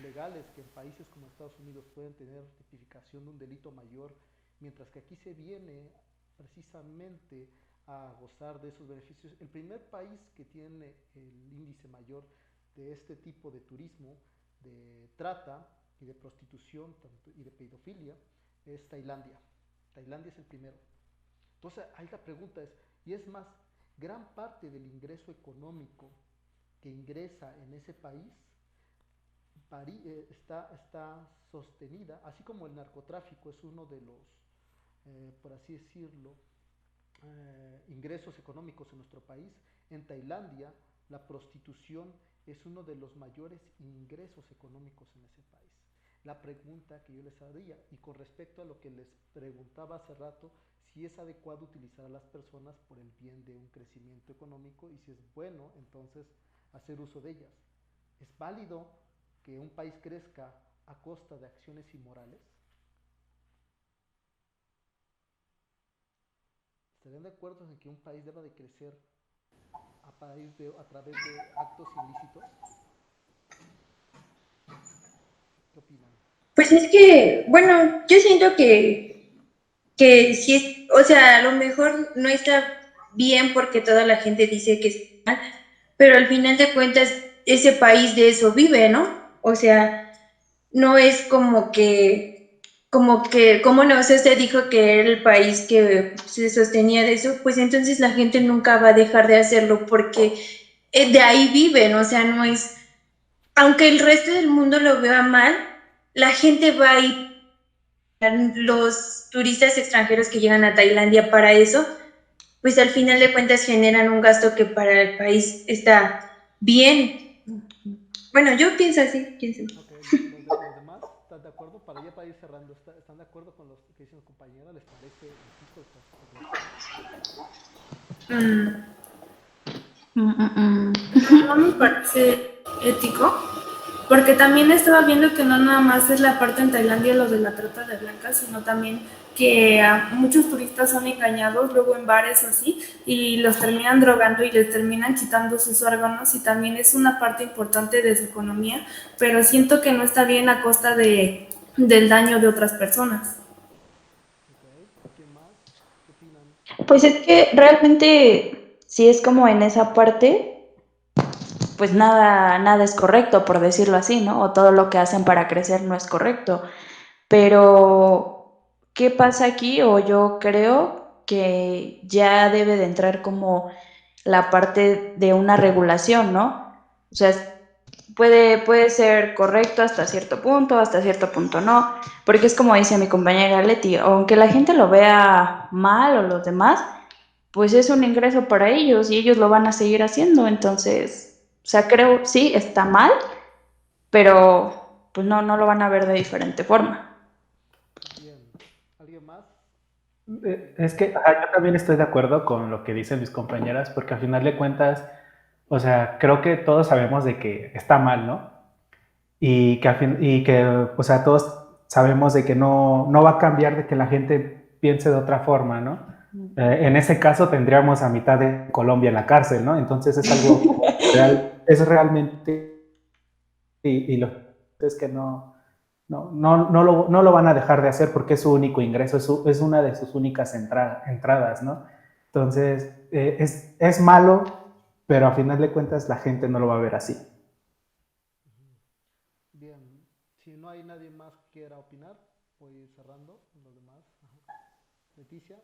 Speaker 1: legales que en países como Estados Unidos pueden tener tipificación de un delito mayor, mientras que aquí se viene precisamente a gozar de esos beneficios. El primer país que tiene el índice mayor de este tipo de turismo, de trata y de prostitución y de pedofilia es Tailandia. Tailandia es el primero. Entonces ahí la pregunta es, y es más, gran parte del ingreso económico que ingresa en ese país está sostenida, así como el narcotráfico es uno de los, por así decirlo, ingresos económicos en nuestro país. En Tailandia, la prostitución es uno de los mayores ingresos económicos en ese país. La pregunta que yo les haría, y con respecto a lo que les preguntaba hace rato, si es adecuado utilizar a las personas por el bien de un crecimiento económico y si es bueno entonces hacer uso de ellas. ¿Es válido que un país crezca a costa de acciones inmorales? ¿Estarían de acuerdo en que un país deba de crecer a través de actos ilícitos? ¿Qué opinan?
Speaker 12: Pues es que, bueno, yo siento que sí es, o sea, a lo mejor no está bien porque toda la gente dice que está mal, pero al final de cuentas ese país de eso vive, ¿no? O sea, no es como no, o sea, usted dijo que era el país que se sostenía de eso, pues entonces la gente nunca va a dejar de hacerlo porque de ahí viven, o sea, no es, aunque el resto del mundo lo vea mal, la gente va a ir, los turistas extranjeros que llegan a Tailandia para eso, pues al final de cuentas generan un gasto que para el país está bien. Bueno, yo pienso así, pienso.
Speaker 1: Ok, los demás, ¿están de acuerdo? Para ir cerrando, ¿están de acuerdo con lo que dicen los compañeros? ¿Les parece injusto o
Speaker 5: Mm,
Speaker 3: Mm, mm, mm.
Speaker 5: no me parece ético, porque también estaba viendo que no nada más es la parte en Tailandia lo de la trata de blancas, sino también que muchos turistas son engañados luego en bares o así y los terminan drogando y les terminan quitando sus órganos y también es una parte importante de su economía, pero siento que no está bien a costa del daño de otras personas.
Speaker 1: Ok, ¿quién más? ¿Qué opinan?
Speaker 3: Pues es que realmente, si es como en esa parte, pues nada es correcto, por decirlo así, ¿no? O todo lo que hacen para crecer no es correcto. Pero, ¿qué pasa aquí? O yo creo que ya debe de entrar como la parte de una regulación, ¿no? O sea, puede ser correcto hasta cierto punto no, porque es como dice mi compañera Leti, aunque la gente lo vea mal o los demás, pues es un ingreso para ellos y ellos lo van a seguir haciendo, entonces, o sea, creo, sí, está mal, pero pues no lo van a ver de diferente forma.
Speaker 1: Bien, ¿alguien más?
Speaker 2: Es que yo también estoy de acuerdo con lo que dicen mis compañeras, porque al final de cuentas, o sea, creo que todos sabemos de que está mal, ¿no? O sea, todos sabemos de que no va a cambiar de que la gente piense de otra forma, ¿no? En ese caso tendríamos a mitad de Colombia en la cárcel, ¿no? Entonces es algo real, es realmente, y lo es que no lo van a dejar de hacer porque es su único ingreso, es una de sus únicas entradas, ¿no? Entonces, es malo, pero a final de cuentas la gente no lo va a ver así.
Speaker 1: Bien, si no hay nadie más que quiera opinar, voy a ir cerrando los demás. Ajá. Leticia.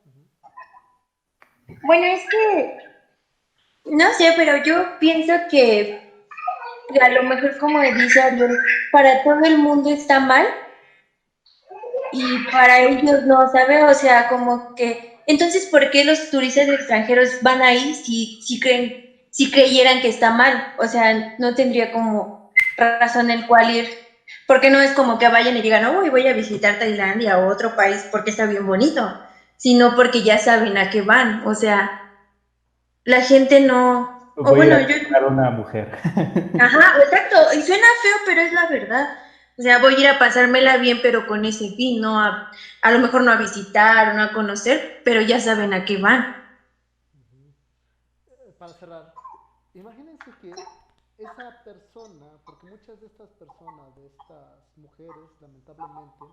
Speaker 12: Bueno, es que, no sé, pero yo pienso que a lo mejor como dice Ariel, para todo el mundo está mal y para ellos no, ¿sabe? O sea, como que, entonces, ¿por qué los turistas extranjeros van ahí si creyeran que está mal? O sea, no tendría como razón el cual ir, porque no es como que vayan y digan, oh, voy a visitar Tailandia o otro país porque está bien bonito, sino porque ya saben a qué van, o sea, la gente no, o
Speaker 2: Voy a ir
Speaker 12: bueno,
Speaker 2: a
Speaker 12: yo,
Speaker 2: buscar una mujer.
Speaker 12: ajá, exacto, y suena feo, pero es la verdad. O sea, voy a ir a pasármela bien, pero con ese fin, no a lo mejor no a visitar o no a conocer, pero ya saben a qué van.
Speaker 1: Para cerrar, imagínense que esa persona, porque muchas de estas personas, de estas mujeres, lamentablemente,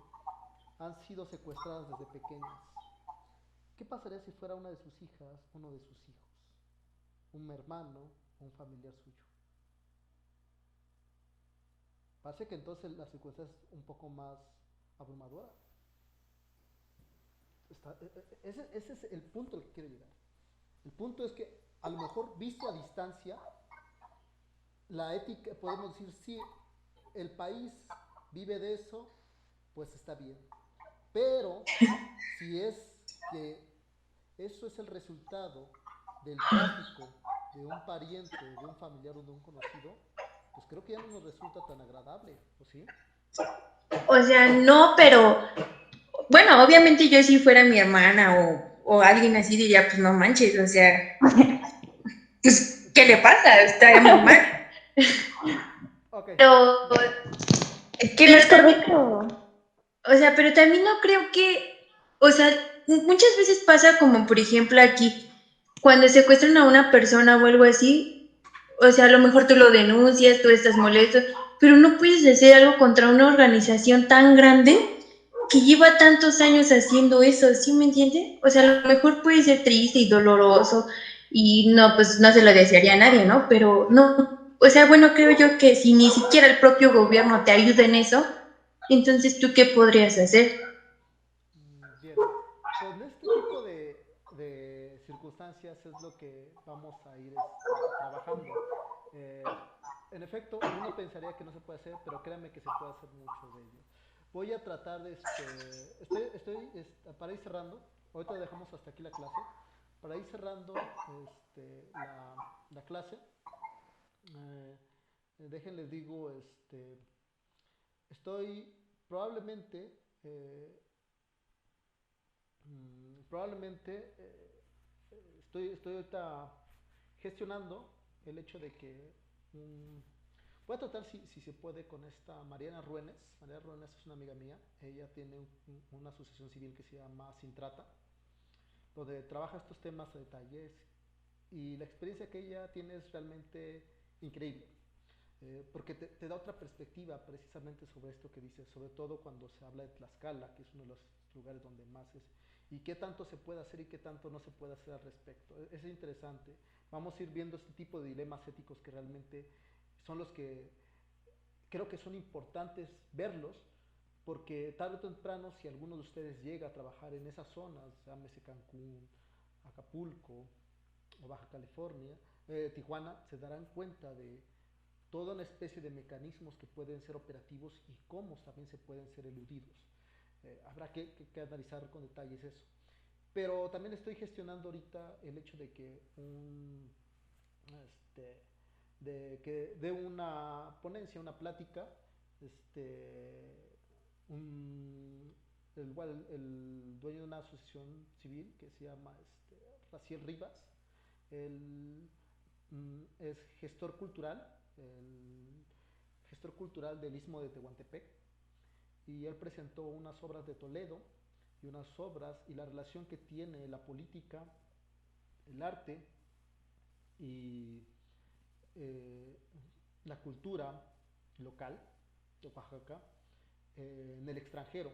Speaker 1: han sido secuestradas desde pequeñas. ¿Qué pasaría si fuera una de sus hijas, uno de sus hijos, un hermano o un familiar suyo? Parece que entonces la secuestra es un poco más abrumadora. Ese es el punto al que quiero llegar. El punto es que a lo mejor visto a distancia, la ética, podemos decir, sí, el país vive de eso, pues está bien. Pero si es que eso es el resultado del tráfico de un pariente, de un familiar o de un conocido, pues creo que ya no nos resulta tan agradable, ¿o sí?
Speaker 12: O sea, no, pero bueno, obviamente yo si fuera mi hermana o alguien así diría, pues no manches, o sea, pues, ¿qué le pasa? Está muy mal.
Speaker 1: Ok,
Speaker 12: Pero,
Speaker 7: Que no es correcto.
Speaker 12: o sea, pero también no creo que, o sea, muchas veces pasa como por ejemplo aquí, cuando secuestran a una persona o algo así, o sea, a lo mejor tú lo denuncias, tú estás molesto, pero no puedes hacer algo contra una organización tan grande que lleva tantos años haciendo eso, ¿sí me entiende? O sea, a lo mejor puede ser triste y doloroso y no, pues no se lo desearía a nadie, ¿no? Pero no, o sea, bueno, creo yo que si ni siquiera el propio gobierno te ayuda en eso, entonces ¿tú qué podrías hacer?
Speaker 1: bien. Con este tipo de circunstancias es lo que vamos a ir trabajando. Eh, en efecto, uno pensaría que no se puede hacer, pero créanme que se puede hacer mucho de ello. Voy a tratar de, para ir cerrando, ahorita dejamos hasta aquí la clase, para ir cerrando la clase, eh, déjenles digo, estoy probablemente, probablemente estoy ahorita gestionando el hecho de que voy a tratar si se puede con esta Mariana Ruénes. Mariana Ruénes es una amiga mía. Ella tiene una asociación civil que se llama Sin Trata, donde trabaja estos temas a detalles y la experiencia que ella tiene es realmente increíble. Porque te da otra perspectiva precisamente sobre esto que dices, sobre todo cuando se habla de Tlaxcala, que es uno de los lugares donde más es, y qué tanto se puede hacer y qué tanto no se puede hacer al respecto. Es interesante. Vamos a ir viendo este tipo de dilemas éticos que realmente son los que creo que son importantes verlos, porque tarde o temprano, si alguno de ustedes llega a trabajar en esas zonas, llámese Cancún, Acapulco o Baja California, Tijuana, se darán cuenta de toda una especie de mecanismos que pueden ser operativos y cómo también se pueden ser eludidos. Habrá que analizar con detalles eso. Pero también estoy gestionando ahorita el hecho de que este, de una ponencia, una plática, un, el dueño de una asociación civil que se llama Raciel Rivas, él es gestor cultural del Istmo de Tehuantepec, y él presentó unas obras de Toledo y unas obras y la relación que tiene la política, el arte y eh, la cultura local de Oaxaca en el extranjero,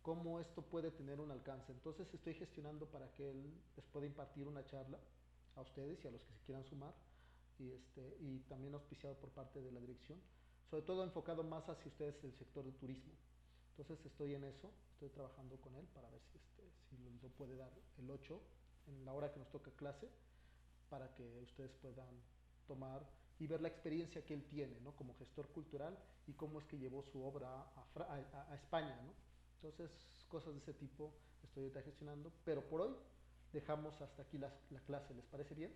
Speaker 1: cómo esto puede tener un alcance. Entonces estoy gestionando para que él les pueda impartir una charla a ustedes y a los que se quieran sumar, y también auspiciado por parte de la dirección, sobre todo enfocado más hacia ustedes el sector de turismo. Entonces estoy en eso, estoy trabajando con él para ver si lo puede dar el 8 en la hora que nos toca clase, para que ustedes puedan tomar y ver la experiencia que él tiene, ¿no? Como gestor cultural y cómo es que llevó su obra a España, ¿no? Entonces, cosas de ese tipo estoy gestionando, pero por hoy dejamos hasta aquí la clase. ¿Les parece bien?